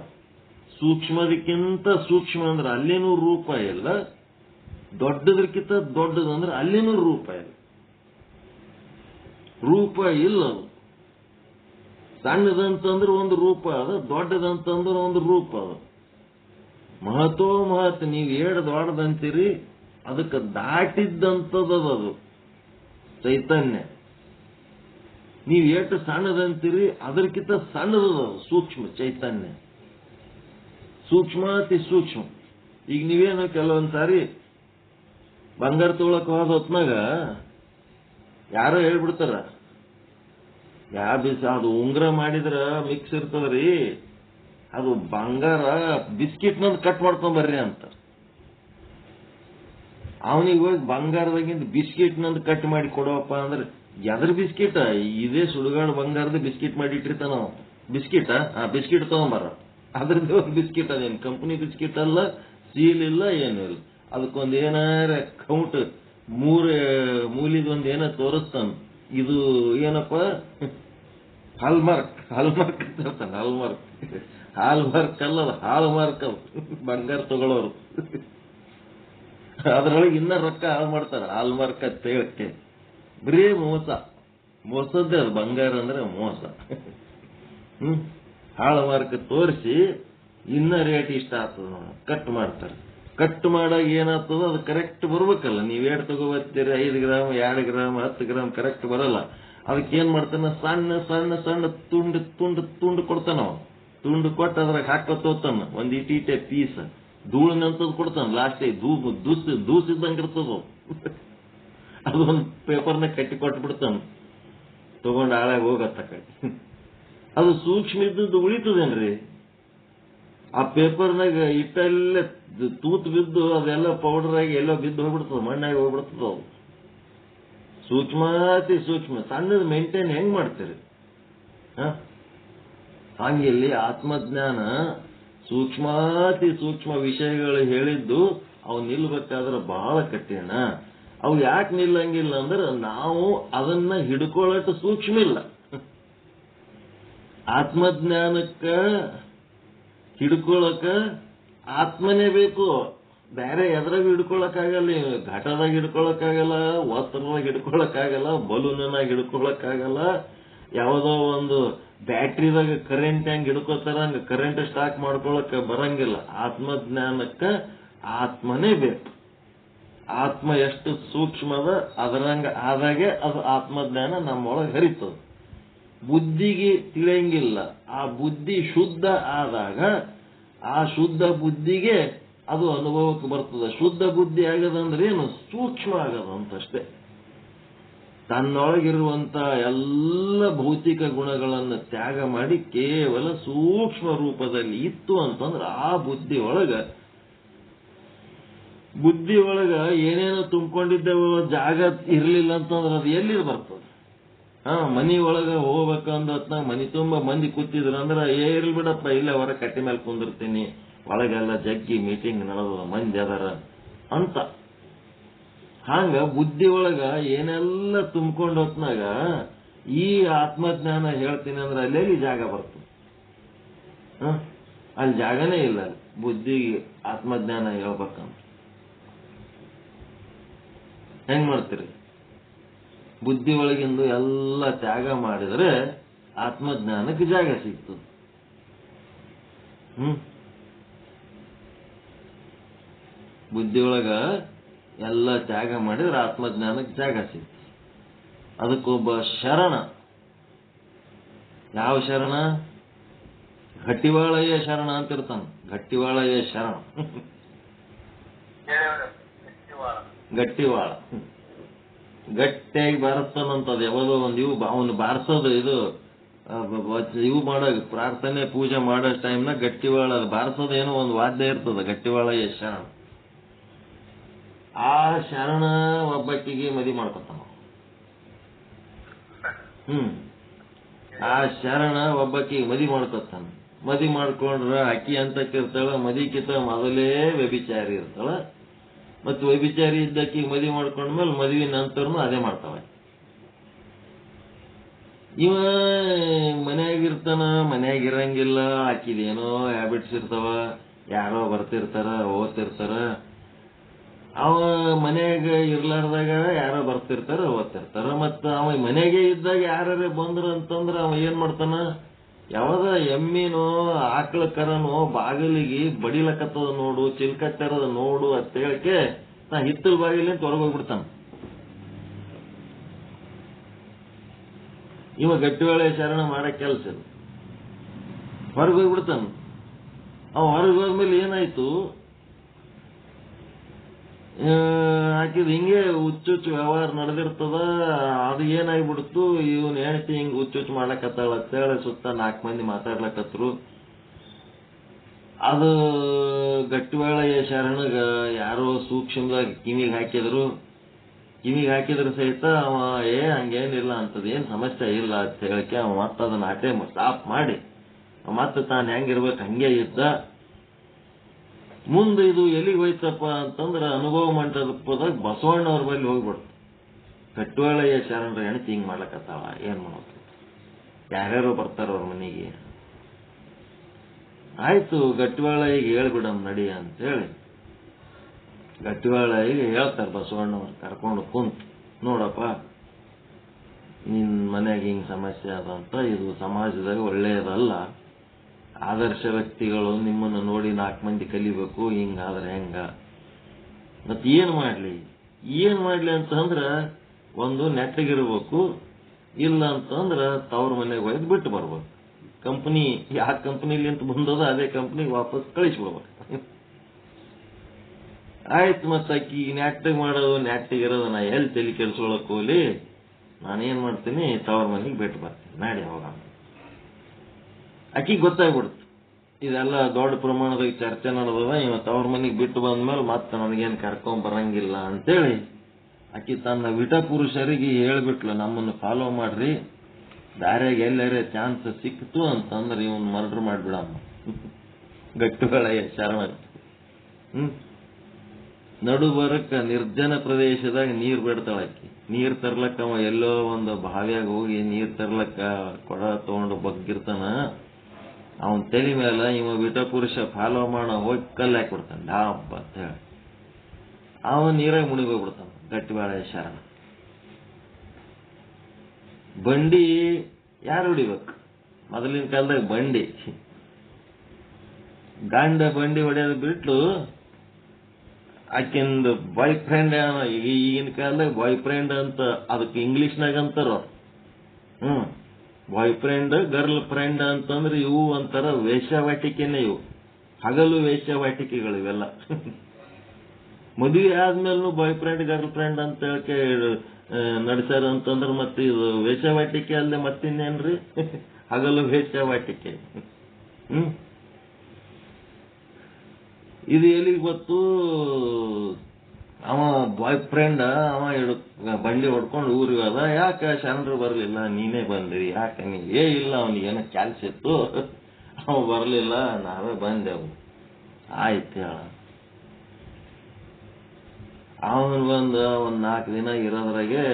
ಸೂಕ್ಷ್ಮದಕ್ಕಿಂತ ಸೂಕ್ಷ್ಮ ಅಂದ್ರೆ ಅಲ್ಲಿನೂ ರೂಪ ಇಲ್ಲ, ದೊಡ್ಡದಕ್ಕಿಂತ ದೊಡ್ಡದಂದ್ರೆ ಅಲ್ಲಿನೂ ರೂಪ ಇಲ್ಲ. ರೂಪ ಇಲ್ಲ. ಸಣ್ಣದಂತಂದ್ರೆ ಒಂದು ರೂಪ ಅದ, ದೊಡ್ಡದಂತಂದ್ರೆ ಒಂದು ರೂಪ ಅದ. ಮಹತೋ ಮಹತ್. ನೀವು ಏಳು ದೊಡ್ಡದಂತೀರಿ, ಅದಕ್ಕೆ ದಾಟಿದ್ದಂಥದ್ದು ಚೈತನ್ಯ. ನೀವು ಎಷ್ಟು ಸಣ್ಣದಂತೀರಿ, ಅದಕ್ಕಿಂತ ಸಣ್ಣದದು ಸೂಕ್ಷ್ಮ ಚೈತನ್ಯ. ಸೂಕ್ಷ್ಮಾತಿ ಸೂಕ್ಷ್ಮ. ಈಗ ನೀವೇನು ಕೆಲವೊಂದ್ ಸಾರಿ ಬಂಗಾರ ತಗೊಳಕ್ ಹೋದ ಹೊತ್ನಾಗ ಯಾರೋ ಹೇಳ್ಬಿಡ್ತಾರ, ಅದು ಉಂಗ್ರ ಮಾಡಿದ್ರ ಮಿಕ್ಸ್ ಇರ್ತದ್ರಿ, ಅದು ಬಂಗಾರ ಬಿಸ್ಕಿಟ್ನಂದು ಕಟ್ ಮಾಡ್ಕೊಂಬರ್ರಿ ಅಂತ. ಅವನಿಗೆ ಹೋಗಿ ಬಂಗಾರದಾಗಿಂದ ಬಿಸ್ಕಿಟ್ನಂದು ಕಟ್ ಮಾಡಿ ಕೊಡುವಪ್ಪ ಅಂದ್ರೆ, ಎದ್ರ ಬಿಸ್ಕಿಟ್? ಇದೇ ಸುಡುಗಾಡು ಬಂಗಾರದ ಬಿಸ್ಕಿಟ್ ಮಾಡಿ ಇಟ್ಟಿರ್ತಾನ. ಬಿಸ್ಕಿಟ್ ಬಿಸ್ಕಿಟ್ ತಗೊಂಬರ, ಅದ್ರದ್ದು ಒಂದು ಬಿಸ್ಕಿಟ್. ಅದೇನು ಕಂಪನಿ ಬಿಸ್ಕಿಟ್ ಅಲ್ಲ, ಸೀಲ್ ಇಲ್ಲ, ಏನೂ ಇಲ್ಲ. ಅದಕ್ಕೊಂದು ಏನಾರ ಕೌಂಟ್ ಮೂಲಿದೊಂದು ಏನೋ ತೋರಿಸ್ತಾನ. ಇದು ಏನಪ್ಪ? ಹಾಲ್ಮಾರ್ಕ್ ತರ್ತಾನೆ. ಹಾಲ್ಮಾರ್ಕ್ ಅಲ್ಲ, ಹಾಲ್ಮಾರ್ಕ್ ಅದು ಬಂಗಾರ ತಗೊಳ್ಳೋರು. ಅದ್ರೊಳಗೆ ಇನ್ನ ರೊಕ್ಕ ಹಾಳು ಮಾಡ್ತಾರ. ಹಾಲ್ಮಾರ್ಕ್ ಅಂತ ಹೇಳಕ್ಕೆ ಬರೀ ಮೋಸದ್ದೇ ಅದು. ಬಂಗಾರ ಅಂದ್ರೆ ಮೋಸ. ಹಾಳ್ಮಾರ್ಕ್ ತೋರಿಸಿ ಇನ್ನ ರೇಟ್ ಇಷ್ಟ ಆಗ್ತದ, ಕಟ್ ಮಾಡ್ತಾರೆ. ಕಟ್ ಮಾಡಾಗ ಏನಾಗ್ತದ? ಅದು ಕರೆಕ್ಟ್ ಬರ್ಬೇಕಲ್ಲ. ನೀವ್ ಏಟ್ ತಗೋಬರ್ತೀರಿ, 5 ಗ್ರಾಮ್ 2 ಗ್ರಾಮ್ 10 ಗ್ರಾಮ್ ಕರೆಕ್ಟ್ ಬರಲ್ಲ. ಅದಕ್ಕೇನ್ ಮಾಡ್ತಾನ? ಸಣ್ಣ ಸಣ್ಣ ಸಣ್ಣ ತುಂಡು ಕೊಡ್ತಾನ. ತುಂಡು ಕೊಟ್ಟು ಅದ್ರಾಗ ಹಾಕೋತಾನ ಒಂದ್ ಇಟೀಟೆ ಪೀಸ್. ಧೂಳಿನಂತದ್ ಕೊಡ್ತಾನ. ಲಾಸ್ಟ್ ದೂಸಿದ್ದಂಗೆ ಇರ್ತದ. ಅದೊಂದು ಪೇಪರ್ನಾಗ ಕಟ್ಟಿ ಕೊಟ್ಟು ಬಿಡ್ತಾನ, ತಗೊಂಡು ಹಾಳಾಗಿ ಹೋಗತ್ತ ಕಡೆ. ಅದು ಸೂಕ್ಷ್ಮ ಇದ್ದದ್ದು ಉಳಿತದೇನ್ರಿ? ಆ ಪೇಪರ್ನಾಗ ಇಟ್ಟಲ್ಲೇ ತೂತ್ ಬಿದ್ದು ಅದೆಲ್ಲ ಪೌಡರ್ ಆಗಿ ಎಲ್ಲೋ ಬಿದ್ದು ಹೋಗ್ಬಿಡ್ತದ, ಮಣ್ಣಾಗಿ ಹೋಗ್ಬಿಡ್ತದ. ಅದು ಸೂಕ್ಷ್ಮಾತಿ ಸೂಕ್ಷ್ಮ. ಸಣ್ಣದು ಮೇಂಟೈನ್ ಹೆಂಗ್ ಮಾಡ್ತೀರಿ? ಹಂಗಿಲ್ಲಿ ಆತ್ಮಜ್ಞಾನ ಸೂಕ್ಷ್ಮಾತಿ ಸೂಕ್ಷ್ಮ ವಿಷಯಗಳು ಹೇಳಿದ್ದು ಅವು ನಿಲ್ಬೇಕಾದ್ರೆ ಬಹಳ ಕಠಿಣ. ಅವು ಯಾಕೆ ನಿಲ್ಲಂಗಿಲ್ಲ ಅಂದ್ರೆ ನಾವು ಅದನ್ನ ಹಿಡ್ಕೊಳ್ಳೋಕೆ ಸೂಕ್ಷ್ಮ ಇಲ್ಲ. ಆತ್ಮಜ್ಞಾನಕ್ಕ ಹಿಡ್ಕೊಳ್ಳಕ ಆತ್ಮನೇ ಬೇಕು. ಬೇರೆ ಎದ್ರಾಗ ಹಿಡ್ಕೊಳಕ್ಕಾಗಲ್ಲ, ಘಟದಾಗ ಹಿಡ್ಕೊಳಕ್ಕಾಗಲ್ಲ, ಒತ್ತರದಾಗ ಹಿಡ್ಕೊಳಕ್ಕಾಗಲ್ಲ, ಬಲೂನಾಗ ಹಿಡ್ಕೊಳಕ್ಕಾಗಲ್ಲ, ಯಾವುದೋ ಒಂದು ಬ್ಯಾಟ್ರಿದಾಗ ಕರೆಂಟ್ ಹೆಂಗ್ ಹಿಡ್ಕೋತಾರ ಹಂಗ ಕರೆಂಟ್ ಸ್ಟಾಕ್ ಮಾಡ್ಕೊಳಕ್ ಬರಂಗಿಲ್ಲ. ಆತ್ಮಜ್ಞಾನಕ್ಕ ಆತ್ಮನೇ ಬೇಕು. ಆತ್ಮ ಎಷ್ಟು ಸೂಕ್ಷ್ಮದ ಅದರಂಗ ಆದಾಗೆ ಅದು ಆತ್ಮಜ್ಞಾನ ನಮ್ಮೊಳಗೆ ಹರಿತದ. ಬುದ್ಧಿಗೆ ತಿಳಿಯಂಗಿಲ್ಲ. ಆ ಬುದ್ಧಿ ಶುದ್ಧ ಆದಾಗ ಆ ಶುದ್ಧ ಬುದ್ಧಿಗೆ ಅದು ಅನುಭವಕ್ಕೆ ಬರ್ತದೆ. ಶುದ್ಧ ಬುದ್ಧಿ ಆಗದಂದ್ರೆ ಏನು? ಸೂಕ್ಷ್ಮ ಆಗದ ಅಂತಷ್ಟೇ. ತನ್ನೊಳಗಿರುವಂತ ಎಲ್ಲ ಭೌತಿಕ ಗುಣಗಳನ್ನು ತ್ಯಾಗ ಮಾಡಿ ಕೇವಲ ಸೂಕ್ಷ್ಮ ರೂಪದಲ್ಲಿ ಇತ್ತು ಅಂತಂದ್ರೆ ಆ ಬುದ್ಧಿ ಒಳಗ ಏನೇನೋ ತುಂಬಿಕೊಂಡಿದ್ದೇವೋ ಜಾಗ ಇರ್ಲಿಲ್ಲ ಅಂತಂದ್ರೆ ಅದು ಎಲ್ಲಿ ಬರ್ತದೆ? ಮನಿ ಒಳಗ ಹೋಗ್ಬೇಕಂದ್ರತ್ನಾಗ ಮನಿ ತುಂಬಾ ಮಂದಿ ಕೂತಿದ್ರು ಅಂದ್ರೆ ಇರ್ಲಿ ಬಿಡಪ್ಪ, ಇಲ್ಲೇ ಹೊರ ಕಟ್ಟಿ ಮೇಲೆ ಕುಂದಿರ್ತೀನಿ, ಒಳಗೆಲ್ಲ ಜಗ್ಗಿ ಮೀಟಿಂಗ್ ನಡೆದ ಮಂದಿ ಅದರ ಅಂತ. ಹಂಗ ಬುದ್ಧಿ ಒಳಗ ಏನೆಲ್ಲ ತುಂಬಿಕೊಂಡು ಹೊತ್ನಾಗ ಈ ಆತ್ಮಜ್ಞಾನ ಹೇಳ್ತೀನಿ ಅಂದ್ರೆ ಅಲ್ಲೆಲ್ಲಿ ಜಾಗ ಬರ್ತದೆ? ಅಲ್ಲಿ ಜಾಗನೇ ಇಲ್ಲ. ಬುದ್ಧಿಗೆ ಆತ್ಮಜ್ಞಾನ ಹೇಳ್ಬೇಕಂತ ಹೆಂಗ್ ಮಾಡ್ತೀರಿ? ಬುದ್ಧಿ ಒಳಗಿಂದು ಎಲ್ಲ ತ್ಯಾಗ ಮಾಡಿದ್ರೆ ಆತ್ಮಜ್ಞಾನಕ್ಕೆ ಜಾಗ ಸಿಗ್ತದೆ. ಬುದ್ಧಿಯೊಳಗ ಎಲ್ಲ ತ್ಯಾಗ ಮಾಡಿದ್ರೆ ಆತ್ಮಜ್ಞಾನಕ್ಕೆ ಜಾಗ ಸಿಗ್ತದೆ. ಅದಕ್ಕೊಬ್ಬ ಶರಣ. ಯಾವ ಶರಣ? ಗಟ್ಟಿವಾಳಯ್ಯ ಶರಣ ಅಂತಿರ್ತಾನ. ಗಟ್ಟಿವಾಳಯ್ಯ ಶರಣ. ಗಟ್ಟಿವಾಳ ಗಟ್ಟಿಯಾಗಿ ಬಾರಿಸ್ತಾನಂತದ. ಯಾವ್ದೋ ಒಂದು ಅವನು ಬಾರಿಸೋದು ಇವು ಮಾಡೋ ಪ್ರಾರ್ಥನೆ ಪೂಜೆ ಮಾಡೋ ಟೈಮ್ನಾಗ ಗಟ್ಟಿವಾಳ ಬಾರಿಸೋದು ಏನೋ ಒಂದು ವಾದ್ಯ ಇರ್ತದ. ಗಟ್ಟಿವಾಳಯ್ಯ ಶರಣ. ಆ ಶರಣ ಒಬ್ಬಕ್ಕಿಗೆ ಮದಿ ಮಾಡ್ಕೊತಾನ. ಆ ಶರಣ ಒಬ್ಬಕ್ಕಿಗೆ ಮದಿ ಮಾಡ್ಕೊತಾನ. ಮದಿ ಮಾಡ್ಕೊಂಡ್ರ ಅಕ್ಕಿ ಅಂತಕ್ಕಿರ್ತಾಳ. ಮದಿಕಿತ ಮೊದಲೇ ವ್ಯಭಿಚಾರಿ ಇರ್ತಾಳ. ಮತ್ತು ವ್ಯಭಿಚಾರಿ ಇದ್ದಕ್ಕಿಗೆ ಮದಿ ಮಾಡ್ಕೊಂಡ್ಮೇಲೆ ಮದುವೆ ನಂತರನು ಅದೇ ಮಾಡ್ತಾವ. ಇವ ಮನ್ಯಾಗಿರ್ತಾನ, ಮನ್ಯಾಗಿರಂಗಿಲ್ಲ. ಆಕಿದೇನೋ ಹ್ಯಾಬಿಟ್ಸ್ ಇರ್ತಾವ. ಯಾರೋ ಬರ್ತಿರ್ತಾರ, ಓದ್ತಿರ್ತಾರ. ಅವ ಮನ್ಯಾಗ ಇರ್ಲಾರ್ದಾಗ ಯಾರೋ ಬರ್ತಿರ್ತಾರ, ಓದ್ತಿರ್ತಾರ. ಮತ್ತ ಅವ ಮನೆಗೆ ಇದ್ದಾಗ ಯಾರೇ ಬಂದ್ರು ಅಂತಂದ್ರ ಅವ ಏನ್ ಮಾಡ್ತಾನ? ಯಾವ್ದ ಎಮ್ಮಿನೋ ಆಕಳ ಕರನೋ ಬಾಗಿಲಿಗೆ ಬಡಿಲಕತ್ತದ ನೋಡು, ಚಿಲ್ಕತ್ತರದ ನೋಡು ಅಂತ ಹೇಳಿಕೆ ನಾ ಹಿತ್ತಲ ಬಾಗಿಲಿ ಹೊರಗೋಗ್ಬಿಡ್ತಾನ. ಇವ ಗಟ್ಟಿವಾಳೆ ಶರಣ ಮಾಡಕ್ ಕೆಲ್ಸ ಇದು. ಹೊರಗೋಗ್ಬಿಡ್ತಾನ. ಅವ ಹೊರಗೋದ್ಮೇಲೆ ಏನಾಯ್ತು? ಹಾಕಿದ್ ಹಿಂಗೆ ಹುಚ್ಚುಚ್ಚು ವ್ಯವಹಾರ ನಡೆದಿರ್ತದ. ಅದು ಏನಾಗ್ಬಿಡ್ತು, ಇವನ್ ಹೆಂಡತಿ ಹಿಂಗ್ ಹುಚ್ಚುಚ್ಚು ಮಾಡ್ಲಕತ್ತಾಳ ಅಂತೇಳಿ ಸುತ್ತ 4 ಮಂದಿ ಮಾತಾಡ್ಲಕತ್ರು. ಅದು ಗಟ್ಟಿವಾಳೆಯ ಶರಣಗ ಯಾರೋ ಸೂಕ್ಷ್ಮದಾಗ ಕಿವಿಗೆ ಹಾಕಿದ್ರು ಸಹಿತ ಅವ ಹಂಗೇನಿಲ್ಲ ಅಂತದ, ಏನ್ ಸಮಸ್ಯೆ ಇಲ್ಲ ಅಂತ ಹೇಳಕ್ಕೆ ಅವ ಮತ್ತ ಅದನ್ನ ಆಟೆ ಸ್ಟಾಪ್ ಮಾಡಿ ಮತ್ತೆ ತಾನು ಹೆಂಗಿರ್ಬೇಕು ಹಂಗೆ ಇದ್ದ. ಮುಂದೆ ಇದು ಎಲ್ಲಿಗೆ ಹೋಯ್ತಪ್ಪ ಅಂತಂದ್ರೆ ಅನುಭವ ಮಂಟಪದಾಗ ಬಸವಣ್ಣವ್ರ ಬಳಿ ಹೋಗ್ಬಿಡ್ತು. ಗಟ್ಟಿವಾಳೆಯ ಶರಣರ ಹೆಂಡತಿ ಹಿಂಗ್ ಮಾಡ್ಲಕತ್ತಾಳ, ಏನ್ ಮಾಡೋದು? ಯಾರ್ಯಾರೋ ಬರ್ತಾರ ಅವ್ರ ಮನೆಗೆ. ಆಯ್ತು, ಗಟ್ಟಿವಾಳೆಗೆ ಹೇಳ್ಬಿಡಮ್ ನಡಿ ಅಂತೇಳಿ ಗಟ್ಟಿವಾಳೆಗೆ ಹೇಳ್ತಾರ ಬಸವಣ್ಣವ್ರು ಕರ್ಕೊಂಡು ಕುಂತು, ನೋಡಪ್ಪ ನಿನ್ ಮನ್ಯಾಗ ಹಿಂಗ್ ಸಮಸ್ಯೆ ಅದಂತ, ಇದು ಸಮಾಜದಾಗ ಒಳ್ಳೆಯದಲ್ಲ. ಆದರ್ಶ ವ್ಯಕ್ತಿಗಳು ನಿಮ್ಮನ್ನು ನೋಡಿ 4 ಮಂದಿ ಕಲಿಬೇಕು. ಹಿಂಗಾದ್ರೆ ಹೆಂಗ? ಮತ್ ಏನ್ ಮಾಡ್ಲಿ ಅಂತಂದ್ರ ಒಂದು ನೆಟ್ಟಗಿರ್ಬೇಕು, ಇಲ್ಲ ಅಂತಂದ್ರ ತವ್ರ ಮನೆಗೆ ಒಯ್ದು ಬಿಟ್ಟು ಬರ್ಬೇಕು. ಕಂಪನಿ ಯಾವ ಕಂಪನಿಲಿ ಅಂತ ಬಂದದ ಅದೇ ಕಂಪನಿಗೆ ವಾಪಸ್ ಕಳಿಸ್ಬಿಡ್ಬೇಕು. ಆಯ್ತು, ಮತ್ತ ಅಕ್ಕಿ ನೆಟ್ಟಿಗಿರೋದು ನಾ ಎಲ್ಲಿ ತಲೆ ಕೆಲ್ಸೊಳಕ್ ಹೋಗ್ಲಿ, ನಾನೇನ್ ಮಾಡ್ತೀನಿ, ತವ್ರ ಮನೆಗೆ ಬಿಟ್ಟು ಬರ್ತೀನಿ, ನಾಡಿ ಹೋಗ. ಅಕ್ಕಿಗೆ ಗೊತ್ತಾಗ್ಬಿಡ್ತು ಇದೆಲ್ಲ ದೊಡ್ಡ ಪ್ರಮಾಣದಾಗ ಚರ್ಚೆ ನಡೆದದ. ಇವತ್ತು ಅವ್ರ ಮನೆಗೆ ಬಿಟ್ಟು ಬಂದ್ಮೇಲೆ ಮತ್ತೆ ನನಗೇನ್ ಕರ್ಕೊಂಡ್ ಬರಂಗಿಲ್ಲ ಅಂತೇಳಿ ಆಕಿ ತನ್ನ ವಿಟ ಪುರುಷರಿಗೆ ಹೇಳ್ಬಿಟ್ಲು, ನಮ್ಮನ್ನು ಫಾಲೋ ಮಾಡ್ರಿ, ದಾರ್ಯಾಗ ಎಲ್ಲಾರೇ ಚಾನ್ಸ್ ಸಿಕ್ತು ಅಂತಂದ್ರೆ ಇವನ್ ಮರ್ಡರ್ ಮಾಡ್ಬಿಡಮ್ಮ. ಗಟ್ಟಿವಾಳೆಯ ಶರಣ ನಡುಬರಕ್ಕ ನಿರ್ಜನ ಪ್ರದೇಶದಾಗ ನೀರ್ ಬಿಡ್ತಾಳ ಆಕಿ. ನೀರ್ ತರ್ಲಕ್ಕ ಅವ ಎಲ್ಲೋ ಒಂದು ಬಾವಿಯಾಗ ಹೋಗಿ ನೀರ್ ತರ್ಲಕ್ಕ ಕೊಡ ತಗೊಂಡು ಬಗ್ಗಿರ್ತಾನ. ಅವನ್ ತಲೆ ಮೇಲೆ ಇವ ವಿಟ ಪುರುಷ ಫಾಲೋ ಮಾಡ ಹೋಗಿ ಕಲ್ಲು ಹಾಕ್ಬಿಡ್ತಾನ ಡಾಬ್ ಅಂತ ಹೇಳಿ. ಅವ ನೀರಾಗ ಮುಣಿಗೋಗ್ಬಿಡ್ತಾನ ಗಟ್ಟಿಬಾಳೆ ಶರಣ. ಬಂಡಿ ಯಾರು ಹೊಡಿಬೇಕು? ಮೊದಲಿನ ಕಾಲದಾಗ ಬಂಡಿ ಗಂಡ ಬಂಡಿ ಹೊಡೆಯೋದು ಬಿಟ್ಟು ಆಕಿಂದ ಬಾಯ್ ಫ್ರೆಂಡ್, ಈಗಿನ ಕಾಲದಾಗ ಬಾಯ್ ಫ್ರೆಂಡ್ ಅಂತ ಅದಕ್ಕೆ ಇಂಗ್ಲಿಷ್ನಾಗ ಅಂತಾರ. ಬಾಯ್ ಫ್ರೆಂಡ್ ಗರ್ಲ್ ಫ್ರೆಂಡ್ ಅಂತಂದ್ರೆ ಇವು ಒಂಥರ ವೇಶ್ಯಾವಾಟಿಕೆನೇ. ಇವು ಹಗಲು ವೇಶ್ಯಾವಾಟಿಕೆಗಳು ಇವೆಲ್ಲ. ಮದುವೆ ಆದ್ಮೇಲೂ ಬಾಯ್ ಫ್ರೆಂಡ್ ಗರ್ಲ್ ಫ್ರೆಂಡ್ ಅಂತ ಹೇಳಕ್ಕೆ ನಡೆಸ್ಯಾರ ಅಂತಂದ್ರೆ ಮತ್ತೆ ಇದು ವೇಶ್ಯಾವಾಟಿಕೆ ಅಲ್ಲದೆ ಮತ್ತಿನ್ನೇನ್ರಿ? ಹಗಲು ವೇಶ್ಯಾವಾಟಿಕೆ. ಇದು ಎಲ್ಲಿಗೆ ಗೊತ್ತು? ಅವ ಬಾಯ್ ಫ್ರೆಂಡ್ ಅವ ಬಂಡಿ ಹೊಡ್ಕೊಂಡು ಊರಿಗೆ ಹೋದ. ಯಾಕೆ ಶರಣರು ಬರ್ಲಿಲ್ಲ, ನೀನೇ ಬಂದ್ರಿ, ಯಾಕೆ ನೀ? ಇಲ್ಲ ಅವನಿಗೇನೋ ಕೆಲ್ಸ ಇತ್ತು, ಅವ ಬರ್ಲಿಲ್ಲ, ನಾವೇ ಬಂದೆವು. ಆಯ್ತು ಹೇಳ. ಅವನು ಬಂದ ಒಂದ್ 4 ದಿನ ಇರೋದ್ರಾಗೆ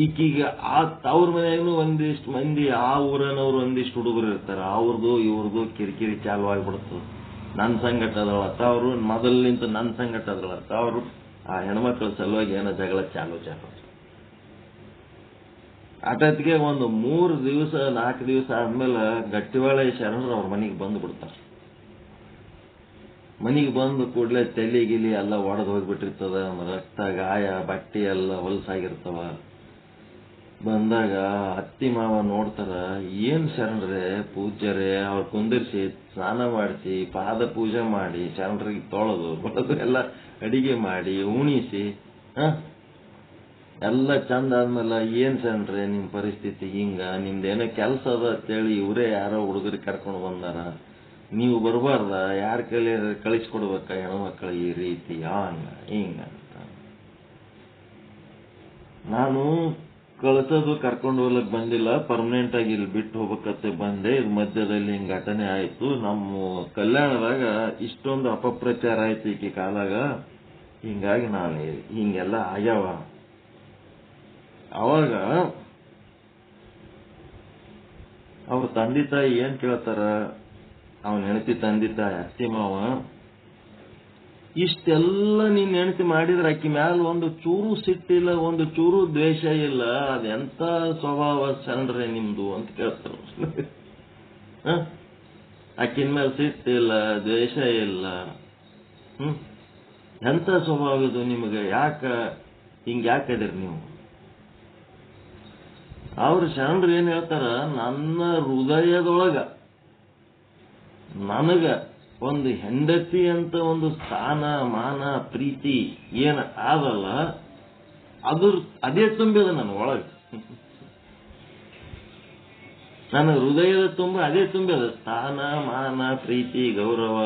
ಈಕೀಗ ಅವ್ರ ಮನೆಯಾಗೂ ಒಂದಿಷ್ಟು ಮಂದಿ, ಆ ಊರನವ್ರು ಒಂದಿಷ್ಟು ಹುಡುಗರು ಇರ್ತಾರೆ, ಅವ್ರದ್ದು ಇವ್ರದ್ದು ಕಿರಿಕಿರಿ ಚಾಲು ಆಗ್ಬಿಡ್ತದೆ. ನನ್ನ ಸಂಗಟ ಅದ್ರೊಳತ್ತ ಅವರು, ಮೊದಲಿನಿಂತ ನನ್ನ ಸಂಗಟ ಅದ್ರೊಳತ್ತ ಅವರು, ಆ ಹೆಣ್ಮಕ್ಳ ಸಲುವಾಗಿ ಏನೋ ಜಗಳ ಚಾಲು. ಅಟತ್ಗೆ ಒಂದು 3 ದಿವಸ 4 ದಿವಸ ಆದ್ಮೇಲೆ ಗಟ್ಟಿವಾಳೆ ಶರಣರು ಅವ್ರ ಮನೆಗೆ ಬಂದು ಬಿಡ್ತಾರೆ. ಮನೆಗೆ ಬಂದು ಕೂಡಲೇ ತಲೆ ಗಿಲಿ ಎಲ್ಲ ಒಡೆದು ಹೋಗ್ಬಿಟ್ಟಿರ್ತದ, ರಕ್ತ ಗಾಯ, ಬಟ್ಟೆ ಎಲ್ಲ ಹೊಲಸಾಗಿರ್ತವ. ಬಂದಾಗ ಅತ್ತಿ ಮಾವ ನೋಡ್ತಾರ, ಏನ್ ಶರಣರೇ ಪೂಜ್ಯರೇ, ಅವ್ರು ಕುಂದಿರ್ಸಿ ಸ್ನಾನ ಮಾಡಿಸಿ ಪಾದ ಪೂಜೆ ಮಾಡಿ ಶರಣರಿಗೆ ತೊಳೆದು ಎಲ್ಲ ಅಡಿಗೆ ಮಾಡಿ ಉಣಿಸಿ ಎಲ್ಲ ಚಂದ ಆದ್ಮೇಲೆ, ಏನ್ ಶರಣರೇ ನಿಮ್ ಪರಿಸ್ಥಿತಿ ಹಿಂಗ, ನಿಮ್ದೇನೋ ಕೆಲಸ ಅದ ಅಂತೇಳಿ ಇವರೇ ಯಾರೋ ಹುಡುಗರಿಗೆ ಕರ್ಕೊಂಡು ಬಂದಾರ, ನೀವು ಬರಬಾರ್ದ, ಯಾರ ಕೈಲಿ ಕಳಿಸ್ಕೊಡ್ಬೇಕ ಹೆಣ್ಮಕ್ಳ ಈ ರೀತಿ ಹಂಗ ಹಿಂಗ ಅಂತ. ನಾನು ಕಳ್ಸೋದು ಕರ್ಕೊಂಡು ಹೋಗ್ಲಕ್ ಬಂದಿಲ್ಲ, ಪರ್ಮನೆಂಟ್ ಆಗಿ ಇಲ್ಲಿ ಬಿಟ್ಟು ಹೋಗ್ಬೇಕತ್ತೆ ಬಂದೆ. ಇದು ಮಧ್ಯದಲ್ಲಿ ಹಿಂಗ್ ಘಟನೆ ಆಯ್ತು. ನಮ್ಮ ಕಲ್ಯಾಣದಾಗ ಇಷ್ಟೊಂದು ಅಪಪ್ರಚಾರ ಆಯ್ತು ಈಕಿ ಕಾಲಾಗ, ಹಿಂಗಾಗಿ ನಾನು ಹಿಂಗೆಲ್ಲ ಆಗ್ಯಾವ. ಅವಾಗ ಅವ್ರ ತಂದೆ ತಾಯಿ ಏನ್ ಕೇಳ್ತಾರ, ಅವನ ಹೆಂಡತಿ ತಂದೆ ತಾಯಿ ಅತ್ತಿ ಮಾವ, ಇಷ್ಟೆಲ್ಲ ನೀನ್ ಹೆಂಡತಿ ಮಾಡಿದ್ರೆ ಆಕಿ ಮ್ಯಾಲ ಒಂದು ಚೂರು ಸಿಟ್ಟಿಲ್ಲ, ಒಂದು ಚೂರು ದ್ವೇಷ ಇಲ್ಲ, ಅದೆಂತ ಸ್ವಭಾವ ಶರಣರೇ ನಿಮ್ದು ಅಂತ ಕೇಳ್ತಾರ. ಆಕಿನ ಮೇಲೆ ಸಿಟ್ಟಿಲ್ಲ, ದ್ವೇಷ ಇಲ್ಲ, ಎಂತ ಸ್ವಭಾವ ಇದು ನಿಮಗೆ, ಹಿಂಗ್ಯಾಕದಿರಿ ನೀವು? ಅವ್ರ ಶರಣರು ಏನ್ ಹೇಳ್ತಾರ, ನನ್ನ ಹೃದಯದೊಳಗ ನನಗ ಒಂದು ಹೆಂಡತಿ ಅಂತ ಒಂದು ಸ್ಥಾನ ಮಾನ ಪ್ರೀತಿ ಏನ ಆದಲ್ಲ, ಅದೇ ತುಂಬಿದ ನನ್ನ ಒಳಗೆ. ನನ್ನ ಹೃದಯದ ತುಂಬ ಅದೇ ತುಂಬಿದ ಸ್ಥಾನ ಮಾನ ಪ್ರೀತಿ ಗೌರವ,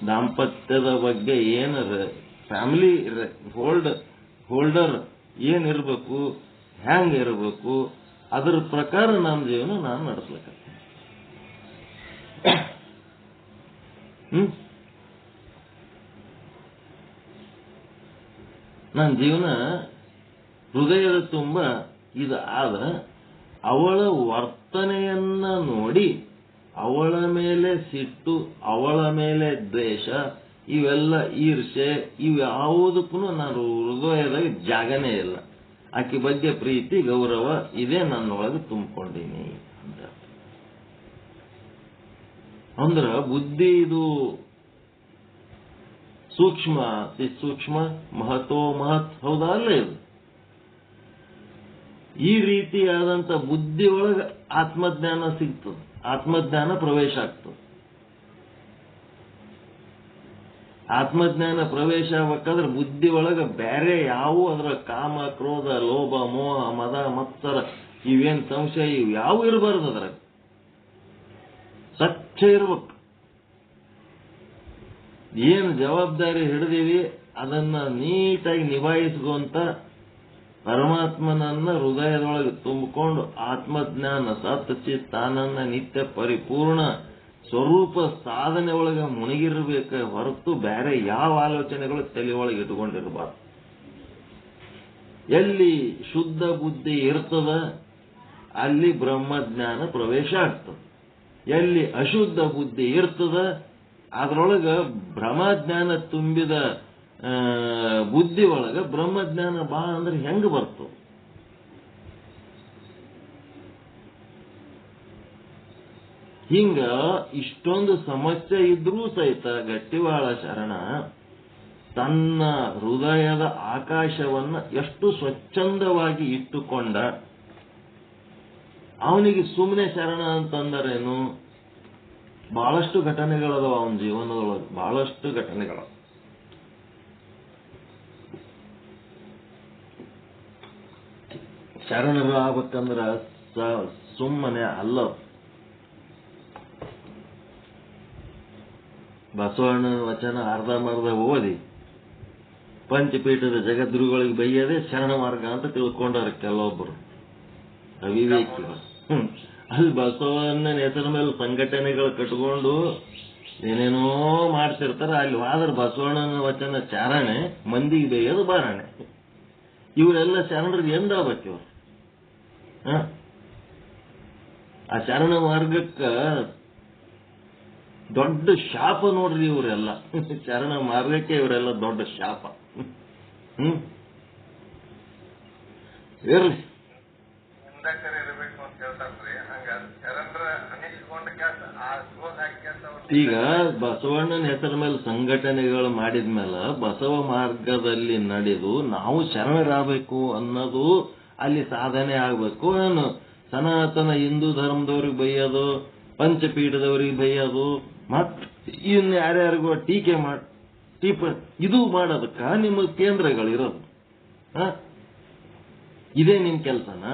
ದಾಂಪತ್ಯದ ಬಗ್ಗೆ ಏನದ, ಫ್ಯಾಮಿಲಿ ಹೋಲ್ಡರ್ ಏನಿರ್ಬೇಕು, ಹ್ಯಾಂಗ ಇರಬೇಕು, ಅದ್ರ ಪ್ರಕಾರ ನನ್ನ ಜೀವನ ನಾನು ನಡೆಸ್ಲಿಕ್ಕೆ. ನನ್ನ ಜೀವನ ಹೃದಯದ ತುಂಬ ಇದು ಆದ, ಅವಳ ವರ್ತನೆಯನ್ನ ನೋಡಿ ಅವಳ ಮೇಲೆ ಸಿಟ್ಟು, ಅವಳ ಮೇಲೆ ದ್ವೇಷ, ಇವೆಲ್ಲ ಈರ್ಷೆ, ಇವು ಯಾವುದಕ್ಕೂ ನಾನು ಹೃದಯದಾಗ ಜಾಗನೇ ಇಲ್ಲ. ಆಕೆ ಬಗ್ಗೆ ಪ್ರೀತಿ ಗೌರವ ಇದೇ ನನ್ನೊಳಗೆ ತುಂಬಿಕೊಂಡೀನಿ ಅಂತ. ಅಂದ್ರ ಬುದ್ಧಿ ಇದು ಸೂಕ್ಷ್ಮ, ಅತಿ ಸೂಕ್ಷ್ಮ, ಮಹತೋ ಮಹತ್, ಹೌದಾ ಅಲ್ಲ? ಇದು ಈ ರೀತಿಯಾದಂತ ಬುದ್ಧಿ ಒಳಗೆ ಆತ್ಮಜ್ಞಾನ ಸಿಗ್ತದೆ, ಆತ್ಮಜ್ಞಾನ ಪ್ರವೇಶ ಆಗ್ತದೆ. ಆತ್ಮಜ್ಞಾನ ಪ್ರವೇಶ ಆಗ್ಬೇಕಾದ್ರೆ ಬುದ್ಧಿ ಒಳಗೆ ಬೇರೆ ಯಾವ ಅದರ ಕಾಮ ಕ್ರೋಧ ಲೋಭ ಮೋಹ ಮದ ಮತ್ಸರ ಇವೇನ್ ಸಂಶಯ ಇವು ಯಾವ ಇರಬಾರ್ದು. ಅದ್ರಾಗ ಸ್ವಚ್ಛ ಇರ್ಬೇಕು. ಏನು ಜವಾಬ್ದಾರಿ ಹಿಡಿದೀವಿ ಅದನ್ನ ನೀಟಾಗಿ ನಿಭಾಯಿಸುವಂತ ಪರಮಾತ್ಮನನ್ನ ಹೃದಯದೊಳಗೆ ತುಂಬಿಕೊಂಡು ಆತ್ಮಜ್ಞಾನ ಸತ್ ಚಿತ್ ಆನಂದ ನಿತ್ಯ ಪರಿಪೂರ್ಣ ಸ್ವರೂಪ ಸಾಧನೆ ಒಳಗೆ ಮುಳುಗಿರ್ಬೇಕ ಹೊರತು ಬೇರೆ ಯಾವ ಆಲೋಚನೆಗಳು ತಲೆ ಒಳಗೆ ಇಟ್ಕೊಂಡಿರಬಾರ್ದು. ಎಲ್ಲಿ ಶುದ್ಧ ಬುದ್ಧಿ ಇರ್ತದ ಅಲ್ಲಿ ಬ್ರಹ್ಮಜ್ಞಾನ ಪ್ರವೇಶ ಆಗ್ತದೆ. ಎಲ್ಲಿ ಅಶುದ್ಧ ಬುದ್ಧಿ ಇರ್ತದ ಅದ್ರೊಳಗ ಭ್ರಮಜ್ಞಾನ ತುಂಬಿದ ಬುದ್ಧಿ ಒಳಗ ಬ್ರಹ್ಮಜ್ಞಾನ ಬಾ ಅಂದ್ರೆ ಹೆಂಗ್ ಬರ್ತು? ಹಿಂಗ ಇಷ್ಟೊಂದು ಸಮಸ್ಯೆ ಇದ್ರೂ ಸಹಿತ ಗಟ್ಟಿವಾಳ ಶರಣ ತನ್ನ ಹೃದಯದ ಆಕಾಶವನ್ನ ಎಷ್ಟು ಸ್ವಚ್ಛಂದವಾಗಿ ಇಟ್ಟುಕೊಂಡ. ಅವನಿಗೆ ಸುಮ್ಮನೆ ಶರಣ ಅಂತಂದರೇನು? ಬಹಳಷ್ಟು ಘಟನೆಗಳದಾವ ಅವನ ಜೀವನದೊಳಗೆ, ಬಹಳಷ್ಟು ಘಟನೆಗಳು. ಶರಣರು ಆಗ್ಬೇಕಂದ್ರ ಸುಮ್ಮನೆ ಅಲ್ಲ. ಬಸವಣ್ಣನ ವಚನ ಅರ್ಧಂಬರ್ಧ ಓದಿ ಪಂಚಪೀಠದ ಜಗದ್ಗುರುಗಳಿಗೆ ಬೈಯದೆ ಶರಣ ಮಾರ್ಗ ಅಂತ ತಿಳ್ಕೊಂಡಾರ ಕೆಲವೊಬ್ಬರು ಅವಿವೇಕಿಗಳು. ಅಲ್ಲಿ ಬಸವಣ್ಣನ ಹೆಸರ ಮೇಲೆ ಸಂಘಟನೆಗಳು ಕಟ್ಕೊಂಡು ಏನೇನೋ ಮಾಡ್ತಿರ್ತಾರ. ಅಲ್ಲಿ ಹೋದ್ರ ಬಸವಣ್ಣನ ವಚನ ಚಾರಣೆ, ಮಂದಿಗೆ ಬೈಯೋದು ಬಾರಣೆ. ಇವರೆಲ್ಲ ಶರಣರಿಗೆ ಎಂದಾಗಬೇಕು ಇವರು? ಆ ಶರಣ ಮಾರ್ಗಕ್ಕ ದೊಡ್ಡ ಶಾಪ ನೋಡ್ರಿ ಇವರೆಲ್ಲ. ಶರಣ ಮಾರ್ಗಕ್ಕೆ ಇವರೆಲ್ಲ ದೊಡ್ಡ ಶಾಪ. ಇರ್ಲಿ, ಇರಬೇಕು ಅಂತ ಹೇಳ್ತಾರ್ರಿ. ಹಂಗ ಶರಣರ ಅನಿಸ್ಕೊಂಡ ಕೆಲಸ ಆ ಶೋಧ ಈಗ ಬಸವಣ್ಣನ ಹೆಸರ ಮೇಲೆ ಸಂಘಟನೆಗಳು ಮಾಡಿದ್ಮೇಲೆ ಬಸವ ಮಾರ್ಗದಲ್ಲಿ ನಡೆದು ನಾವು ಶರಣರಾಗಬೇಕು ಅನ್ನೋದು ಅಲ್ಲಿ ಸಾಧನೆ ಆಗ್ಬೇಕು. ಏನು ಸನಾತನ ಹಿಂದೂ ಧರ್ಮದವ್ರಿಗೆ ಬೈಯೋದು, ಪಂಚಪೀಠದವ್ರಿಗೆ ಬೈಯೋದು, ಮತ್ ಇನ್ ಯಾರ್ಯಾರಿಗೂ ಟೀಕೆ ಇದು ಮಾಡೋದಕ್ಕ ನಿಮ್ಮ ಕೇಂದ್ರಗಳಿರೋದು. ಇದೇ ನಿಮ್ ಕೆಲ್ಸನ?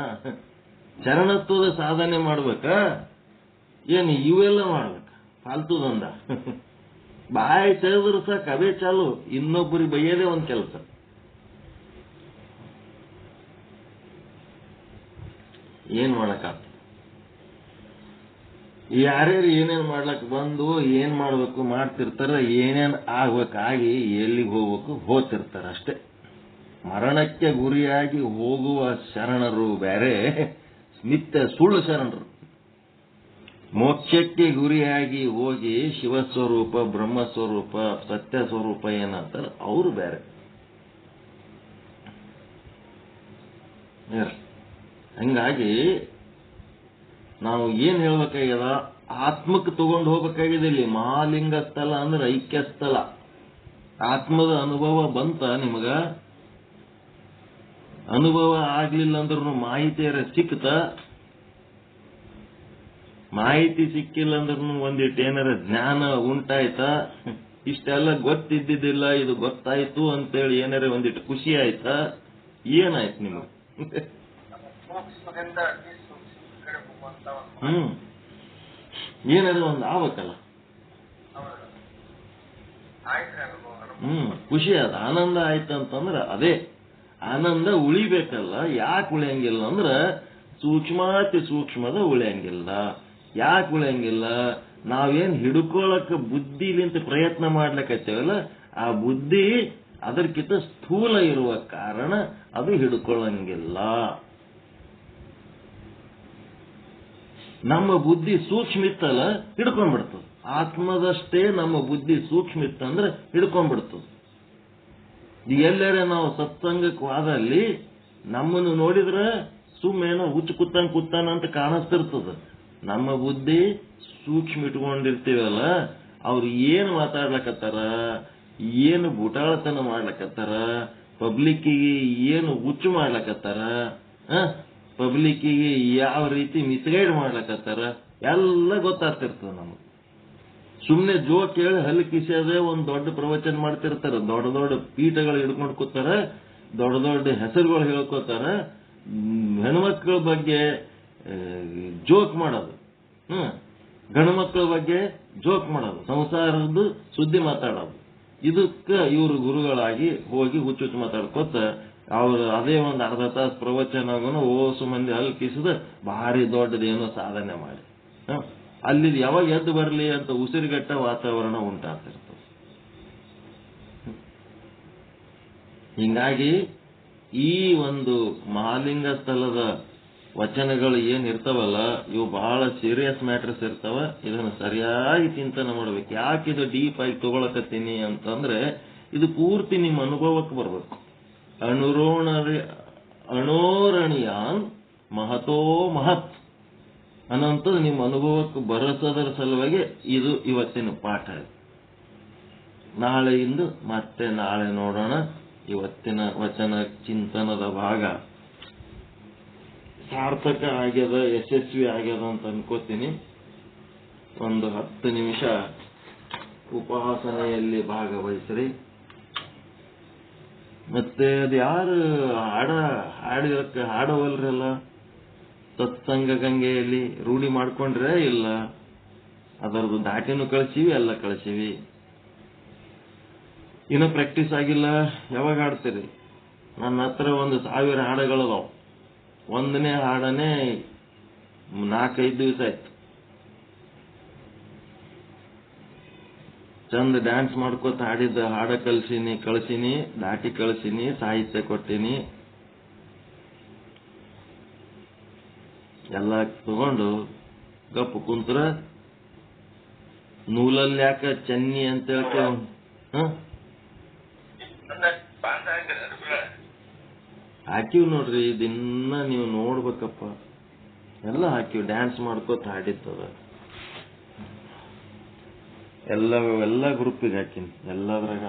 ಶರಣತ್ವದ ಸಾಧನೆ ಮಾಡ್ಬೇಕಾ? ಏನು ಇವೆಲ್ಲ ಮಾಡ್ಬೇಕ? ಫಾಲ್ತುದಂದ ಬಾಯಿ ತೆಗೆದ್ರು ಸಾಕ ಅವೇ ಚಾಲು. ಇನ್ನೊಬ್ಬರಿಗೆ ಬೈಯೋದೇ ಒಂದ್ ಕೆಲಸ. ಏನ್ ಮಾಡಕ್ಕಾಗ್ತದೆ? ಯಾರ್ಯಾರು ಏನೇನ್ ಮಾಡ್ಲಕ್ ಬಂದು ಏನ್ ಮಾಡ್ಬೇಕು ಮಾಡ್ತಿರ್ತಾರ, ಏನೇನ್ ಆಗ್ಬೇಕಾಗಿ ಎಲ್ಲಿಗೆ ಹೋಗ್ಬೇಕು ಹೋಗ್ತಿರ್ತಾರ ಅಷ್ಟೇ. ಮರಣಕ್ಕೆ ಗುರಿಯಾಗಿ ಹೋಗುವ ಶರಣರು ಬೇರೆ, ನಿತ್ಯ ಸುಳ್ಳು ಶರಣರು. ಮೋಕ್ಷಕ್ಕೆ ಗುರಿಯಾಗಿ ಹೋಗಿ ಶಿವಸ್ವರೂಪ, ಬ್ರಹ್ಮಸ್ವರೂಪ, ಸತ್ಯ ಸ್ವರೂಪ ಏನಂತಾರ ಅವರು ಬೇರೆ. ಹಂಗಾಗಿ ನಾವು ಏನ್ ಹೇಳ್ಬೇಕಾಗ್ಯದ, ಆತ್ಮಕ್ಕೆ ತಗೊಂಡು ಹೋಗ್ಬೇಕಾಗಿದೆ. ಇಲ್ಲಿ ಮಹಾಲಿಂಗ ಸ್ಥಳ ಅಂದ್ರೆ ಐಕ್ಯ ಸ್ಥಳ. ಆತ್ಮದ ಅನುಭವ ಬಂತ ನಿಮಗ? ಅನುಭವ ಆಗ್ಲಿಲ್ಲ ಅಂದ್ರೂ ಮಾಹಿತಿಯರ ಸಿಕ್ತ? ಮಾಹಿತಿ ಸಿಕ್ಕಿಲ್ಲ ಅಂದ್ರೂ ಒಂದಿಟ್ಟು ಏನಾರ ಜ್ಞಾನ ಉಂಟಾಯ್ತಾ? ಇಷ್ಟೆಲ್ಲ ಗೊತ್ತಿದ್ದಿದ್ದಿಲ್ಲ, ಇದು ಗೊತ್ತಾಯ್ತು ಅಂತೇಳಿ ಏನಾರ ಒಂದಿಟ್ಟು ಖುಷಿ ಆಯ್ತಾ? ಏನಾಯ್ತು ನಿಮಗೆ? ಸೂಕ್ಷ್ಮದಿಂದ ಅತಿ ಸೂಕ್ಷ್ಮ ಕಡೆ ಹೋಗುವಂತ ಏನಾರ ಒಂದು ಆಗ್ಬೇಕಲ್ಲ. ಆಯ್ತು ಅನುಭವ. ಖುಷಿ ಅದ, ಆನಂದ ಆಯ್ತಂತಂದ್ರ ಅದೇ ಆನಂದ ಉಳಿಬೇಕಲ್ಲ. ಯಾಕೆ ಉಳಿಯಂಗಿಲ್ಲ ಅಂದ್ರ ಸೂಕ್ಷ್ಮಾತಿ ಸೂಕ್ಷ್ಮದ ಉಳಿಯಂಗಿಲ್ಲ. ಯಾಕೆ ಉಳಿಯಂಗಿಲ್ಲ? ನಾವೇನ್ ಹಿಡ್ಕೊಳಕ್ ಬುದ್ಧಿಲಿಂತ ಪ್ರಯತ್ನ ಮಾಡ್ಲಿಕ್ಕತ್ತೇವಲ್ಲ, ಆ ಬುದ್ಧಿ ಅದಕ್ಕಿಂತ ಸ್ಥೂಲ ಇರುವ ಕಾರಣ ಅದು ಹಿಡ್ಕೊಳ್ಳಂಗಿಲ್ಲ. ನಮ್ಮ ಬುದ್ಧಿ ಸೂಕ್ಷ್ಮ ಇತ್ತಲ್ಲ ಹಿಡ್ಕೊಂಡ್ಬಿಡ್ತದೆ. ಆತ್ಮದಷ್ಟೇ ನಮ್ಮ ಬುದ್ಧಿ ಸೂಕ್ಷ್ಮ ಇತ್ತಂದ್ರೆ ಹಿಡ್ಕೊಂಡ್ಬಿಡ್ತದೆ. ಎಲ್ಲಾರೆ ನಾವು ಸತ್ಸಂಗಕ್ಕೆ ಹೋದಲ್ಲಿ ನಮ್ಮನ್ನು ನೋಡಿದ್ರೆ ಸುಮ್ಮೇನೋ ಹುಚ್ಚು ಕೂತಾನ ಅಂತ ಕಾಣಿಸ್ತಿರ್ತದ. ನಮ್ಮ ಬುದ್ಧಿ ಸೂಕ್ಷ್ಮ ಇಟ್ಕೊಂಡಿರ್ತೀವಲ್ಲ, ಅವ್ರು ಏನು ಮಾತಾಡ್ಲಕತ್ತಾರ, ಏನು ಬುಟಾಳತನ ಮಾಡ್ಲಕತ್ತಾರ, ಪಬ್ಲಿಕ್ಕಿಗೆ ಏನು ಹುಚ್ಚು ಮಾಡ್ಲಕತ್ತಾರ, ಪಬ್ಲಿಕ್ಕಿಗೆ ಯಾವ ರೀತಿ ಮಿಸ್ಗೈಡ್ ಮಾಡ್ಲಕತ್ತಾರ ಎಲ್ಲ ಗೊತ್ತಾಗ್ತಿರ್ತದೆ ನಮಗೆ. ಸುಮ್ನೆ ಜೋಕ್ ಹೇಳಿ ಹಲ್ಲು ಕಿಸೋದೇ ಒಂದು ದೊಡ್ಡ ಪ್ರವಚನ ಮಾಡ್ತಿರ್ತಾರೆ. ದೊಡ್ಡ ದೊಡ್ಡ ಪೀಠಗಳು ಹಿಡ್ಕೊಂಡು ಕೂತಾರ, ದೊಡ್ಡ ದೊಡ್ಡ ಹೆಸರುಗಳು ಹೇಳ್ಕೋತಾರ. ಹೆಣ್ಮಕ್ಳ ಬಗ್ಗೆ ಜೋಕ್ ಮಾಡೋದು, ಗಂಡು ಮಕ್ಕಳ ಬಗ್ಗೆ ಜೋಕ್ ಮಾಡೋದು, ಸಂಸಾರದ ಸುದ್ದಿ ಮಾತಾಡೋದು. ಇದಕ್ಕೆ ಇವರು ಗುರುಗಳಾಗಿ ಹೋಗಿ ಹುಚ್ಚು ಮಾತಾಡ್ಕೋತ ಅವ್ರು ಅದೇ ಒಂದು ಅರ್ಧ ತಾಸು ಪ್ರವಚನ ಓಸು ಮಂದಿ ಹಲ್ಲು ಕಿಸಿದ ಭಾರಿ ದೊಡ್ಡದೇನೋ ಸಾಧನೆ ಮಾಡಿ ಅಲ್ಲಿ ಯಾವಾಗ ಎದ್ದು ಬರಲಿ ಅಂತ ಉಸಿರುಗಟ್ಟ ವಾತಾವರಣ ಉಂಟಾಗ್ತಿರ್ತದೆ. ಹಿಂಗಾಗಿ ಈ ಒಂದು ಮಹಾಲಿಂಗ ಸ್ಥಳದ ವಚನಗಳು ಏನ್ ಇರ್ತಾವಲ್ಲ ಇವು ಬಹಳ ಸೀರಿಯಸ್ ಮ್ಯಾಟರ್ಸ್ ಇರ್ತಾವ. ಇದನ್ನ ಸರಿಯಾಗಿ ಚಿಂತನೆ ಮಾಡ್ಬೇಕು. ಯಾಕೆ ಇದು ಡೀಪ್ ಆಗಿ ತಗೊಳಕತ್ತೀನಿ ಅಂತಂದ್ರೆ ಇದು ಪೂರ್ತಿ ನಿಮ್ಮ ಅನುಭವಕ್ಕೆ ಬರ್ಬೇಕು. ಅಣೋರಣೀಯಾನ್ ಮಹತೋ ಮಹತ್ ಅನ್ನೋಂಥದ್ದು ನಿಮ್ಮ ಅನುಭವಕ್ಕೆ ಬರಸೋದರ ಸಲುವಾಗಿ ಇದು ಇವತ್ತಿನ ಪಾಠ. ನಾಳೆಯಿಂದ ಮತ್ತೆ ನಾಳೆ ನೋಡೋಣ. ಇವತ್ತಿನ ವಚನ ಚಿಂತನದ ಭಾಗ ಸಾರ್ಥಕ ಆಗ್ಯದ, ಯಶಸ್ವಿ ಆಗ್ಯದ ಅಂತ ಅನ್ಕೋತೀನಿ. ಒಂದು 10 ನಿಮಿಷ ಉಪಾಸನೆಯಲ್ಲಿ ಭಾಗವಹಿಸ್ರಿ. ಮತ್ತೆ ಅದು ಯಾರು ಹಾಡವಲ್ರಲ್ಲ ಸತ್ಸಂಗ ಗಂಗೆಯಲ್ಲಿ ರೂಢಿ ಮಾಡ್ಕೊಂಡ್ರೆ ಇಲ್ಲ. ಅದರದ್ದು ದಾಟಿನೂ ಕಳಿಸಿವಿ, ಎಲ್ಲ ಕಳಿಸಿವಿ. ಇನ್ನೂ ಪ್ರಾಕ್ಟೀಸ್ ಆಗಿಲ್ಲ. ಯಾವಾಗ ಹಾಡ್ತೀರಿ? ನನ್ನ ಹತ್ರ 1000 ಹಾಡುಗಳದಾವ. 1ನೇ ಹಾಡನೇ 4-5 ದಿವಸ ಆಯ್ತು. ಚಂದ ಡ್ಯಾನ್ಸ್ ಮಾಡ್ಕೋತ ಹಾಡಿದ್ದ ಹಾಡ ಕಳಿಸಿನಿ, ದಾಟಿ ಕಳಿಸಿನಿ, ಸಾಹಿತ್ಯ ಕೊಟ್ಟಿನಿ. ಎಲ್ಲ ತಗೊಂಡು ಗಪ್ಪು ಕುಂತ್ರ ನೂಲಲ್ಲಿ ಯಾಕ ಚೆನ್ನಿ ಅಂತ ಹೇಳ್ತೇವ ಹಾಕಿವ್ ನೋಡ್ರಿ. ದಿನ ನೀವು ನೋಡ್ಬೇಕಪ್ಪ. ಎಲ್ಲ ಹಾಕಿವ್, ಡ್ಯಾನ್ಸ್ ಮಾಡ್ಕೋತ ಹಾಡಿತ್ತದ. ಎಲ್ಲ ಗ್ರೂಪಿಗೆ ಹಾಕಿನಿ, ಎಲ್ಲದ್ರಾಗ.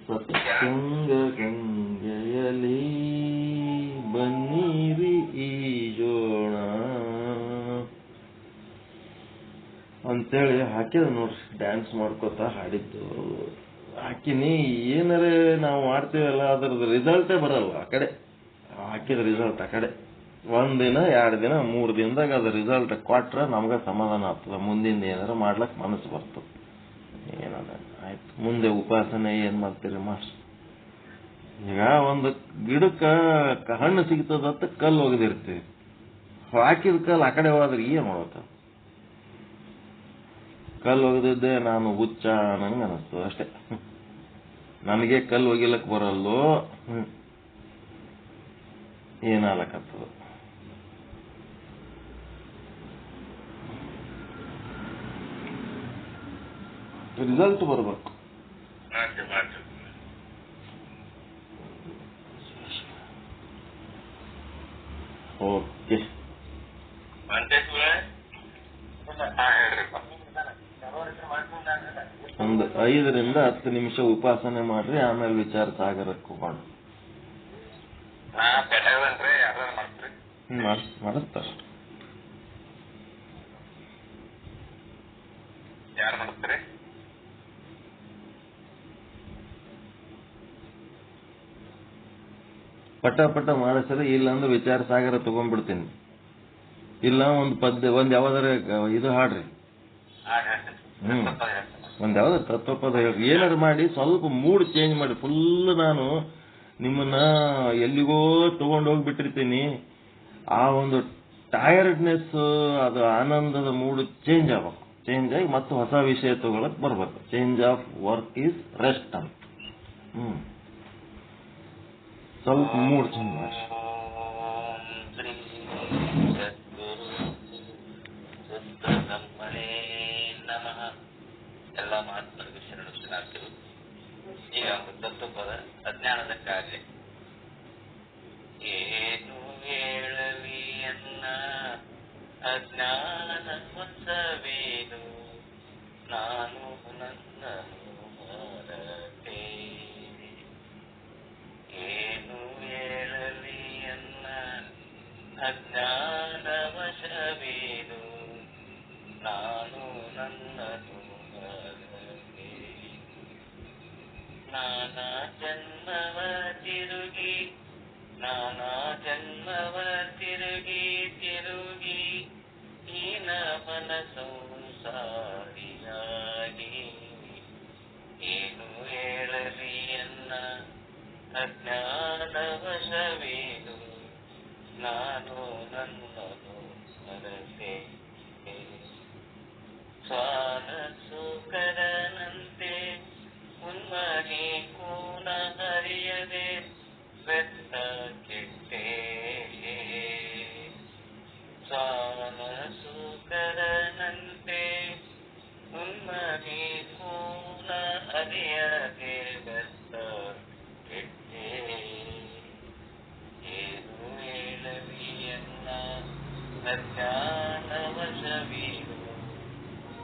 ಸತ್ಸಂಗ ಗಂಗೆಯಲಿ ಬನ್ನೀರಿ ಈಜೋಣ ಅಂತೇಳಿ ಹಾಕಿದ ನೋಡ್ರಿ. ಡ್ಯಾನ್ಸ್ ಮಾಡ್ಕೋತ ಹಾಡಿದ್ದು ಹಾಕಿನಿ. ಏನಾರೆ ನಾವು ಮಾಡ್ತೀವಲ್ಲ ಅದ್ರದ್ದು ರಿಸಲ್ಟೇ ಬರಲ್ಲ. ಆ ಕಡೆ ಹಾಕಿದ ರಿಸಲ್ಟ್ ಆ ಕಡೆ 1 ದಿನ 2 ದಿನ 3 ದಿನದಾಗ ಅದ್ರ ರಿಸಲ್ಟ್ ಕೊಟ್ರೆ ನಮ್ಗೆ ಸಮಾಧಾನ ಆಗ್ತದ. ಮುಂದಿಂದ ಏನಾರ ಮಾಡ್ಲಕ್ ಮನಸ್ಸು ಬರ್ತದ. ಏನದ ಆಯ್ತು. ಮುಂದೆ ಉಪಾಸನೆ ಏನ್ ಮಾಡ್ತೀರಿ ಮಾಡ್ರಿ. ಈಗ ಒಂದು ಗಿಡಕ್ಕ ಹಣ್ಣು ಸಿಗ್ತದಂತ ಕಲ್ಲು ಒಗದಿರ್ತೀವಿ. ಹಾಕಿದ ಕಲ್ಲು ಆ ಕಡೆ ಹೋದ್ರೆ ಏನ್ ಮಾಡ್ಬೇಕ? ಕಲ್ಲು ಒಗದಿದ್ದೆ ನಾನು ಹುಚ್ಚ ನಂಗೆ ಅನಿಸ್ತದ ಅಷ್ಟೇ. ನನಗೆ ಕಲ್ಲು ಒಗಿಲಕ್ ಬರಲ್ಲೋ, ಏನಾಗಲಕತ್ತದ. ರಿಸಲ್ಟ್ ಬರ್ಬೇಕು. ಓಕೆ, ಒಂದು 5 ರಿಂದ 10 ನಿಮಿಷ ಉಪಾಸನೆ ಮಾಡ್ರಿ. ಆಮೇಲೆ ವಿಚಾರ ಸಾಗರಕ್ಕೆ ಹೋಗೋಣ. ಮಾಡಿಸ್ತಾರ. ಪಟ ಮಾಡಿಸ್ರಿ. ಇಲ್ಲ ಅಂದ್ರೆ ವಿಚಾರ ಸಾಗರ ತಗೊಂಡ್ಬಿಡ್ತೀನಿ. ಇಲ್ಲ ಒಂದ್ ಯಾವ್ದಾರ ಇದು ಹಾಡ್ರಿ. ಒಂದ್ ಯಾವ್ದಾರ ತತ್ವಪದ ಹೇಳ್ರಿ. ಏನಾದ್ರು ಮಾಡಿ ಸ್ವಲ್ಪ ಮೂಡ್ ಚೇಂಜ್ ಮಾಡಿ. ಫುಲ್ ನಾನು ನಿಮ್ಮನ್ನ ಎಲ್ಲಿಗೋ ತಗೊಂಡು ಹೋಗ್ಬಿಟ್ಟಿರ್ತೀನಿ. ಆ ಒಂದು ಟಯರ್ಡ್ನೆಸ್, ಅದು ಆನಂದದ ಮೂಡ್ ಚೇಂಜ್ ಆಗ್ಬೇಕು. ಚೇಂಜ್ ಆಗಿ ಮತ್ತೆ ಹೊಸ ವಿಷಯ ತಗೊಳಕ್ ಬರ್ಬೇಕು. Change of work is rest ಅಂತ. ಸ್ವಲ್ಪ ಮೂಡ್ ಚೇಂಜ್ ಮಾಡಿ. ಎಲ್ಲ ಮಹಾತ್ಮರಿಗೂ ಶರಣಾರ್ಥಿಗಳು. ಈಗ ಒಂದು ತತ್ವಪದ ಅಜ್ಞಾನದ ಕಾರ್ಯ. ಏನು ಹೇಳಲಿ ಅನ್ನ ಅಜ್ಞಾನ ಹೊಸವೇನು, ನಾನು ನನ್ನನ್ನು ಮರೆತೆ. ಏನು ಹೇಳಲಿ ಅನ್ನ ಅಜ್ಞಾನ ವಶವೇನು, ನಾನು ನನ್ನನ್ನು ಮರೆತೆ. ನಾನಾ ಜನ್ಮವ ತಿರುಗಿ ಹೀನವನ ಸಂಸಾರಿಯಾಗಿ. ಏನು ಹೇಳಲಿ ಅನ್ನ ಅಜ್ಞಾನ ವಶವೇನು, ನಾನು ನನ್ನನು ಮರೆತೆ. ಸ್ವಾನ ಸುಕರನಂತೆ ಉನ್ಮನಿ ಕೂನ ಹರಿಯದೆ ಬೆತ್ತ ಕೆಟ್ಟೆ ಸ್ವಾಮ ಸುಕರನಂತೆ ಉನ್ಮನಿ ಕೂನ ಹರಿಯದೆ ಬೆತ್ತ ಕೆಟ್ಟೆ ಏನು ಹೇಳಲಿಯನ್ನ ಅಜ್ಞಾನವಶವೀರು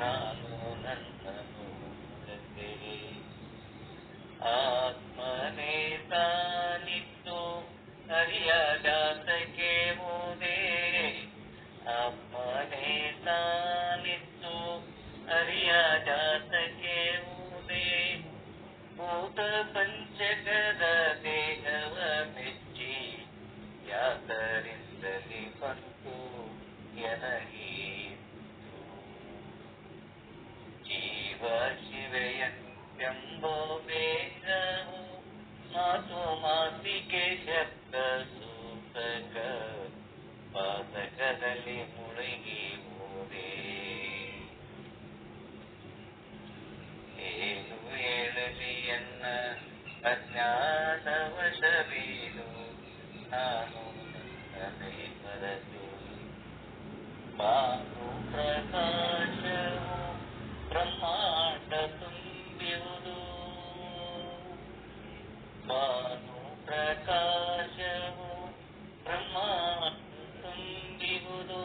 ನಾನು ನನ್ನನು ಮರೆತೆ ಆತ್ಮನೇ ತಾನಿತ್ತು ಹರಿಯ ಜಾತಕ್ಕೆ ಹೋದೆ ಆತ್ಮನೇ ತಾನಿತ್ತು ಹರಿಯ ಜಾತಕ್ಕೆ ಹೋದೆ ಭೂತ ಪಂಚಕದ ದೇಹವ ಮೆಚ್ಚಿ ಯಾತರಿಂದಲೇ ಬಂತು ಎನಗೀತು ಜೀವ ಶಿವೆಯಂಬೋ ಬೇಗವು ಮಾತು ಮಾತಿಗೆ ಶಬ್ದ ಸೂತಕ ಪಾತಕದಲ್ಲಿ ಮುಳುಗಿ ಹೋದೆ ಏನು ಹೇಳಲಿ ಎನ್ನ ಅಜ್ಞಾನವಶವೀನು ನಾನು ನನ್ನನ್ನೇ ಮರೆತು ಭಾನು ಪ್ರಕಾಶವು ಬ್ರಹ್ಮಾಂಡ ತುಂಬಿರುವುದು ಭಾನು ಪ್ರಕಾಶವು ಬ್ರಹ್ಮಾಂಡ ತುಂಬಿರುವುದು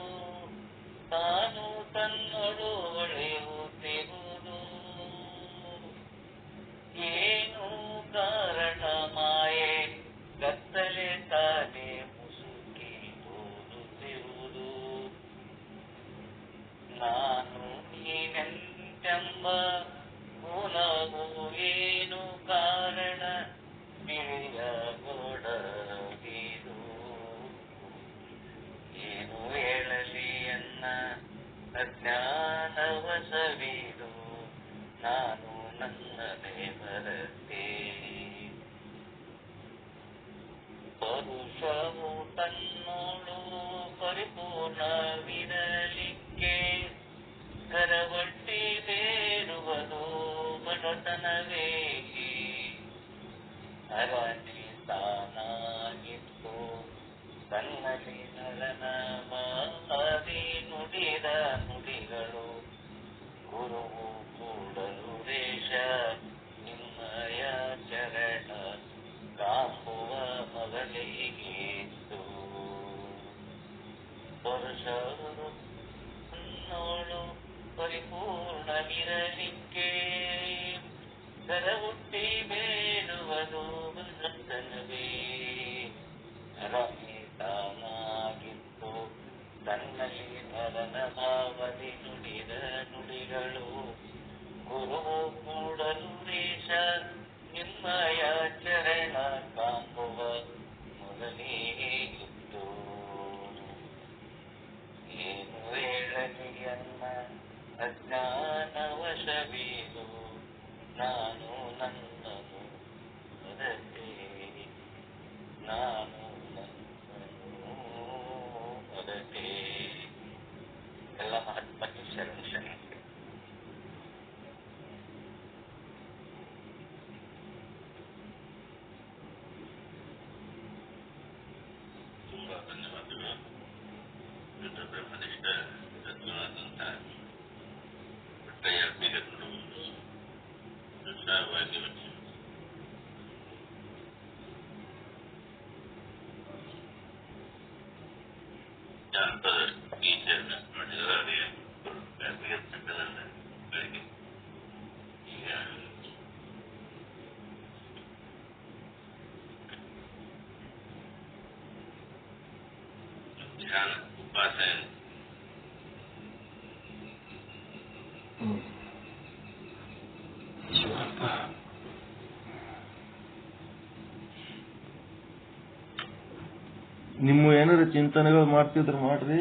ತಾನು ತನ್ನೊಳು ಹೊಳೆಯುತ್ತಿರುವುದು ಏನು ಕಾರಣ ಮಾಯೆ ಕತ್ತಲೆ ತಾನೆ ಮುಸುಕಿ ತೋರುತ್ತಿರುವುದು ನಾನು ನೀನೆಂತೆಂಬ ಮೂಲವು ಏನು ಕಾರಣ ತಿಳಿಯಗೊಡದಿದು ಏನು ಹೇಳಲಿ ಎನ್ನ ಅಜ್ಞಾನವಶವೀರು ನಾನು ನನ್ನನ್ನೇ ಮರೆತೆ ಪರುಷವು ತನ್ನೋಳು ಪರಿಪೂರ್ಣವಿರಲಿಕ್ಕೆ ಕರವಟ್ಟಿ ಬೇರುವುದು ಬಡತನವೇ ಅರಣಿ ತಾನಾಗಿತ್ತು ತನ್ನಲ್ಲಿ ನಳನವಾದಿ ನುಡಿದ ನುಡಿಗಳು ಗುರುವು ಕೂಡಲು ರೇಷ ನಿಮ್ಮಯ ಚರಣ ಕಾಂಬುವ ಮಗಳಿಗೇತು ಪರುಷರು ನೋಳು ಪರಿಪೂರ್ಣವಿರಲಿಕ್ಕೆ ಕರಹುಟ್ಟಿ ಬೇಡುವುದು ಬಡತನವೇ ರಮಿತಾನಾಗಿತ್ತು ತನ್ನಲ್ಲಿ ನರನ ಭಾವದಿ ನುಡಿದ ನುಡಿಗಳು ಗುರುವು ಕೂಡಲು ರೇಷ ನಿಮ್ಮಯ ಚರಣ ಕಾಂಬುವ ಮೊದಲಿಗಿತ್ತು ಏನು ಹೇಳಲಿ ಅನ್ನ ಅಜ್ಞಾನವಶವೀನು ನಾನು ನನ್ನನು ಮರೆತೆ ನಾನು ನನ್ನನು ಮರೆತೆ ಎಲ್ಲ ಮಹಾತ್ಮಕ್ಕೆ ಶರಣ ಶರಣ ತುಂಬಾ ಧನ್ಯವಾದಗಳು. ಬ್ರಹ್ಮನಿಷ್ಠ ತತ್ವನಾದಂಥ ಬೀಗರು ವಿಷಯವಾಗಿ ಜಾನಪದ ಗೀತೆಯನ್ನು ಮಾಡಿದರೆ ತಂಡದಲ್ಲ ಬೆಳಗ್ಗೆ ಈಗ ಧ್ಯಾನ ಉಪಾಸನೆ ನಿಮ್ಮ ಏನಾರ ಚಿಂತನೆಗಳು ಮಾಡ್ತಿದ್ರು ಮಾಡ್ರಿ,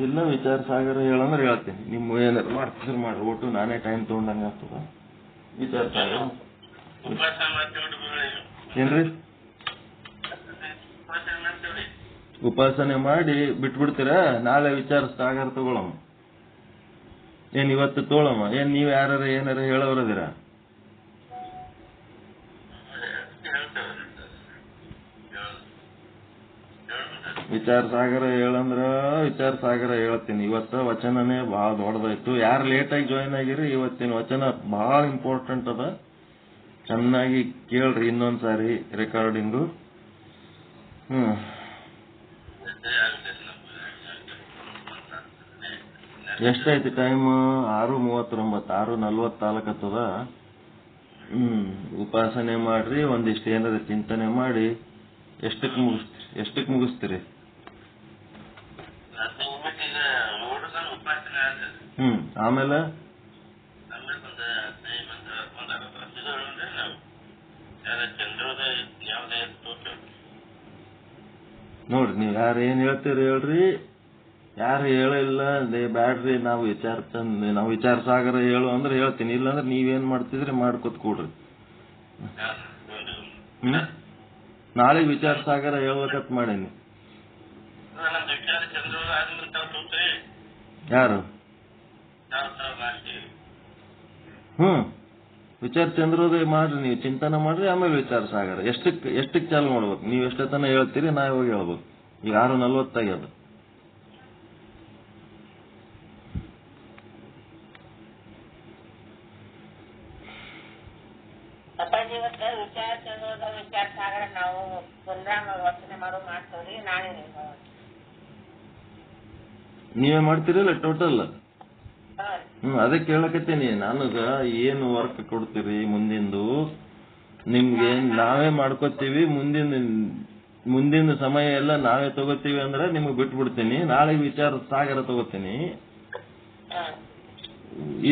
ಇಲ್ಲ ವಿಚಾರ ಸಾಗರ ಹೇಳಂದ್ರೆ ಹೇಳ್ತೀನಿ. ನಿಮ್ಮ ಏನಾರ ಮಾಡ್ತಿದ್ರು ಮಾಡ್ರಿ, ಒಟ್ಟು ನಾನೇ ಟೈಮ್ ತಗೊಂಡಂಗ ಆಗ್ತದ. ವಿಚಾರ ಸಾಗರ ಏನ್ರಿ ಉಪಾಸನೆ ಮಾಡಿ ಬಿಟ್ಬಿಡ್ತೀರ, ನಾಳೆ ವಿಚಾರ ಸಾಗರ ತಗೊಳಮ್ಮ. ಏನ್ ಇವತ್ತು ತೋಳಮ್ಮ, ಏನ್ ನೀವ್ ಯಾರ ಏನಾರ ಹೇಳೋರದಿರ? ವಿಚಾರ ಸಾಗರ ಹೇಳಂದ್ರ ವಿಚಾರ ಸಾಗರ ಹೇಳ್ತೀನಿ. ಇವತ್ತ ವಚನನೇ ಬಹಳ ದೊಡ್ಡದಾಯ್ತು. ಯಾರು ಲೇಟಾಗಿ ಜಾಯಿನ್ ಆಗಿರಿ ಇವತ್ತಿನ ವಚನ ಬಹಳ ಇಂಪಾರ್ಟೆಂಟ್ ಅದ. ಚೆನ್ನಾಗಿ ಕೇಳ್ರಿ ಇನ್ನೊಂದ್ಸಾರಿ ರೆಕಾರ್ಡಿಂಗು. ಎಷ್ಟೈತಿ ಟೈಮ್? 6:39, 6:44 ಆಗ್ತದ. ಉಪಾಸನೆ ಮಾಡ್ರಿ, ಒಂದಿಷ್ಟು ಏನಾರ ಚಿಂತನೆ ಮಾಡಿ ಎಷ್ಟಕ್ಕೆ ಮುಗಿಸ್ತೀರಿ? ಆಮೇಲೆ ನೋಡ್ರಿ, ನೀವ್ ಯಾರು ಏನ್ ಹೇಳ್ತೀರಿ ಹೇಳ್ರಿ. ಯಾರು ಹೇಳಿಲ್ಲ ಬ್ಯಾಡ್ರಿ, ನಾವು ವಿಚಾರ ಸಾಗರ ಹೇಳು ಅಂದ್ರೆ ಹೇಳ್ತೀನಿ. ಇಲ್ಲಾಂದ್ರೆ ನೀವೇನ್ ಮಾಡ್ತಿದ್ರಿ ಮಾಡ್ಕೊತ್ ಕೂಡ್ರಿ. ನಾಳೆ ವಿಚಾರ ಸಾಗರ ಹೇಳ್ಬೇಕತ್ ಮಾಡೀನಿ. ಯಾರು? ವಿಚಾರ ಚಂದ್ರೋದಯ ಮಾಡ್ರಿ, ನೀವು ಚಿಂತನೆ ಮಾಡ್ರಿ, ಆಮೇಲೆ ವಿಚಾರ ಸಾಗರ. ಎಷ್ಟಕ್ಕೆ ಚಾಲು ಮಾಡ್ಬೇಕು? ನೀವು ಎಷ್ಟೊತ್ತನ ಹೇಳ್ತೀರಿ, ನಾ ಇವಾಗ ಹೇಳ್ಬೇಕು. ಈಗ 6:40 ಆಗ್ಯದ. ವಿಚಾರ ಸಾಗರ ನಾವು ವಚನೆ ಮಾಡ್ತೀವಿ. ನಾಳೆ ನೀವೇ ಮಾಡ್ತೀರಲ್ಲ ಟೋಟಲ್? ಅದಕ್ಕೆ ಕೇಳಕತ್ತೀನಿ. ನನಗ ಏನು ವರ್ಕ್ ಕೊಡ್ತೀರಿ ಮುಂದಿಂದು? ನಿಮ್ಗೆ ನಾವೇ ಮಾಡ್ಕೋತೀವಿ. ಮುಂದಿನ ಸಮಯ ಎಲ್ಲ ನಾವೇ ತಗೋತೀವಿ ಅಂದ್ರೆ ನಿಮ್ಗೆ ಬಿಟ್ಬಿಡ್ತೀನಿ. ನಾಳೆ ವಿಚಾರ ಸಾಗರ ತಗೋತೀನಿ.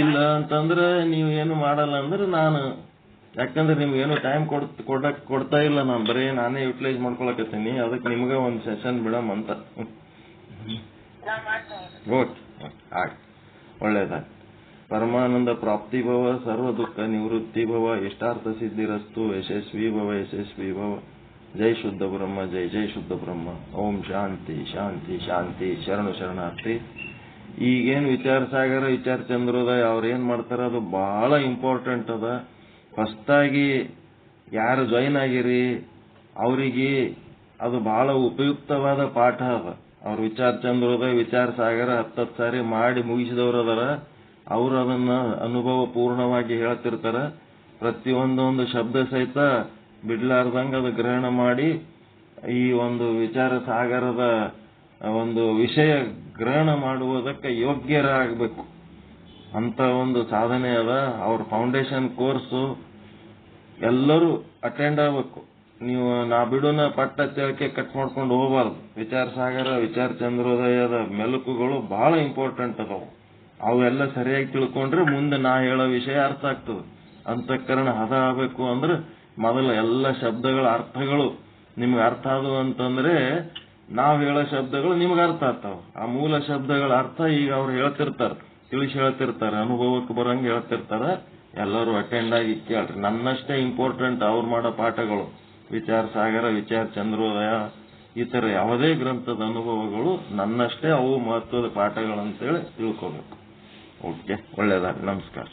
ಇಲ್ಲ ಅಂತಂದ್ರೆ ನೀವು ಏನು ಮಾಡಲ್ಲ ಅಂದ್ರೆ ನಾನು, ಯಾಕಂದ್ರೆ ನಿಮ್ಗೇನು ಟೈಮ್ ಕೊಡ್ತಾ ಇಲ್ಲ. ನಾನು ಬರೀ ನಾನೇ ಯುಟಿಲೈಸ್ ಮಾಡ್ಕೊಳಕತ್ತೀನಿ. ಅದಕ್ಕೆ ನಿಮ್ಗೆ ಒಂದು ಸೆಷನ್ ಬಿಡಮ್ ಅಂತ. ಓಕೆ, ಆಯ್ತು, ಒಳ್ಳೇದಾಯ್ತು. ಪರಮಾನಂದ ಪ್ರಾಪ್ತಿ ಭವ, ಸರ್ವ ದುಃಖ ನಿವೃತ್ತಿ ಭವ, ಇಷ್ಟಾರ್ಥ ಸಿದ್ಧಿರಸ್ತು, ಯಶಸ್ವಿ ಭವ, ಯಶಸ್ವಿ ಭವ. ಜೈ ಶುದ್ಧ ಬ್ರಹ್ಮ, ಜೈ ಜೈ ಶುದ್ಧ ಬ್ರಹ್ಮ. ಓಂ ಶಾಂತಿ ಶಾಂತಿ ಶಾಂತಿ. ಶರಣು ಶರಣಾರ್ಥಿ. ಈಗೇನು ವಿಚಾರ ಸಾಗರ, ವಿಚಾರ ಚಂದ್ರೋದಯ ಅವ್ರೇನ್ ಮಾಡ್ತಾರ ಅದು ಬಹಳ ಇಂಪಾರ್ಟೆಂಟ್ ಅದ. ಹೊಸದಾಗಿ ಯಾರು ಜಾಯಿನ್ ಆಗಿರಿ ಅವರಿಗೆ ಅದು ಬಹಳ ಉಪಯುಕ್ತವಾದ ಪಾಠ ಅದ. ಅವ್ರ ವಿಚಾರ ಚಂದ್ರೋದಯ, ವಿಚಾರ ಸಾಗರ 10 ಸಾರಿ ಮಾಡಿ ಮುಗಿಸಿದವರು ಅದರ. ಅವರು ಅದನ್ನ ಅನುಭವ ಪೂರ್ಣವಾಗಿ ಹೇಳ್ತಿರ್ತಾರ. ಪ್ರತಿಯೊಂದೊಂದು ಶಬ್ದ ಸಹಿತ ಬಿಡ್ಲಾರ್ದಂಗ ಅದು ಗ್ರಹಣ ಮಾಡಿ ಈ ಒಂದು ವಿಚಾರ ಸಾಗರದ ಒಂದು ವಿಷಯ ಗ್ರಹಣ ಮಾಡುವುದಕ್ಕೆ ಯೋಗ್ಯರಾಗಬೇಕು ಅಂತ ಒಂದು ಸಾಧನೆ ಅದ. ಅವ್ರ ಫೌಂಡೇಶನ್ ಕೋರ್ಸು ಎಲ್ಲರೂ ಅಟೆಂಡ್ ಆಗ್ಬೇಕು. ನೀವು ನಾ ಬಿಡುನ ಪಟ್ಟ ತಿಳಕೆ ಕಟ್ ಮಾಡ್ಕೊಂಡು ಹೋಗಬಾರ್ದು. ವಿಚಾರ ಸಾಗರ, ವಿಚಾರ ಚಂದ್ರೋದಯದ ಮೆಲುಕುಗಳು ಬಹಳ ಇಂಪಾರ್ಟೆಂಟ್ ಅದಾವು. ಅವೆಲ್ಲ ಸರಿಯಾಗಿ ತಿಳ್ಕೊಂಡ್ರೆ ಮುಂದೆ ನಾ ಹೇಳೋ ವಿಷಯ ಅರ್ಥ ಆಗ್ತದೆ. ಅಂತಃಕರಣ ಹದ ಆಗಬೇಕು ಅಂದ್ರೆ ಮೊದಲ ಎಲ್ಲ ಶಬ್ದಗಳ ಅರ್ಥಗಳು ನಿಮ್ಗೆ ಅರ್ಥ ಆದವು ಅಂತಂದ್ರೆ ನಾವ್ ಹೇಳೋ ಶಬ್ದಗಳು ನಿಮ್ಗೆ ಅರ್ಥ ಆಗ್ತಾವ. ಆ ಮೂಲ ಶಬ್ದಗಳ ಅರ್ಥ ಈಗ ಅವ್ರು ತಿಳಿಸಿ ಹೇಳ್ತಿರ್ತಾರೆ, ಅನುಭವಕ್ಕೆ ಬರಂಗ ಹೇಳ್ತಿರ್ತಾರ. ಎಲ್ಲರೂ ಅಟೆಂಡ್ ಆಗಿ ಕೇಳ್ರಿ. ನನ್ನಷ್ಟೇ ಇಂಪಾರ್ಟೆಂಟ್ ಅವ್ರು ಮಾಡೋ ಪಾಠಗಳು. ವಿಚಾರ ಸಾಗರ, ವಿಚಾರ ಚಂದ್ರೋದಯ, ಈ ತರ ಯಾವುದೇ ಗ್ರಂಥದ ಅನುಭವಗಳು ನನ್ನಷ್ಟೇ ಅವು ಮಹತ್ವದ ಪಾಠಗಳಂತೇಳಿ ತಿಳ್ಕೋಬೇಕು. ಓಕೆ, ಒಳ್ಳೇದಾಗ್ಲಿ. ನಮಸ್ಕಾರ.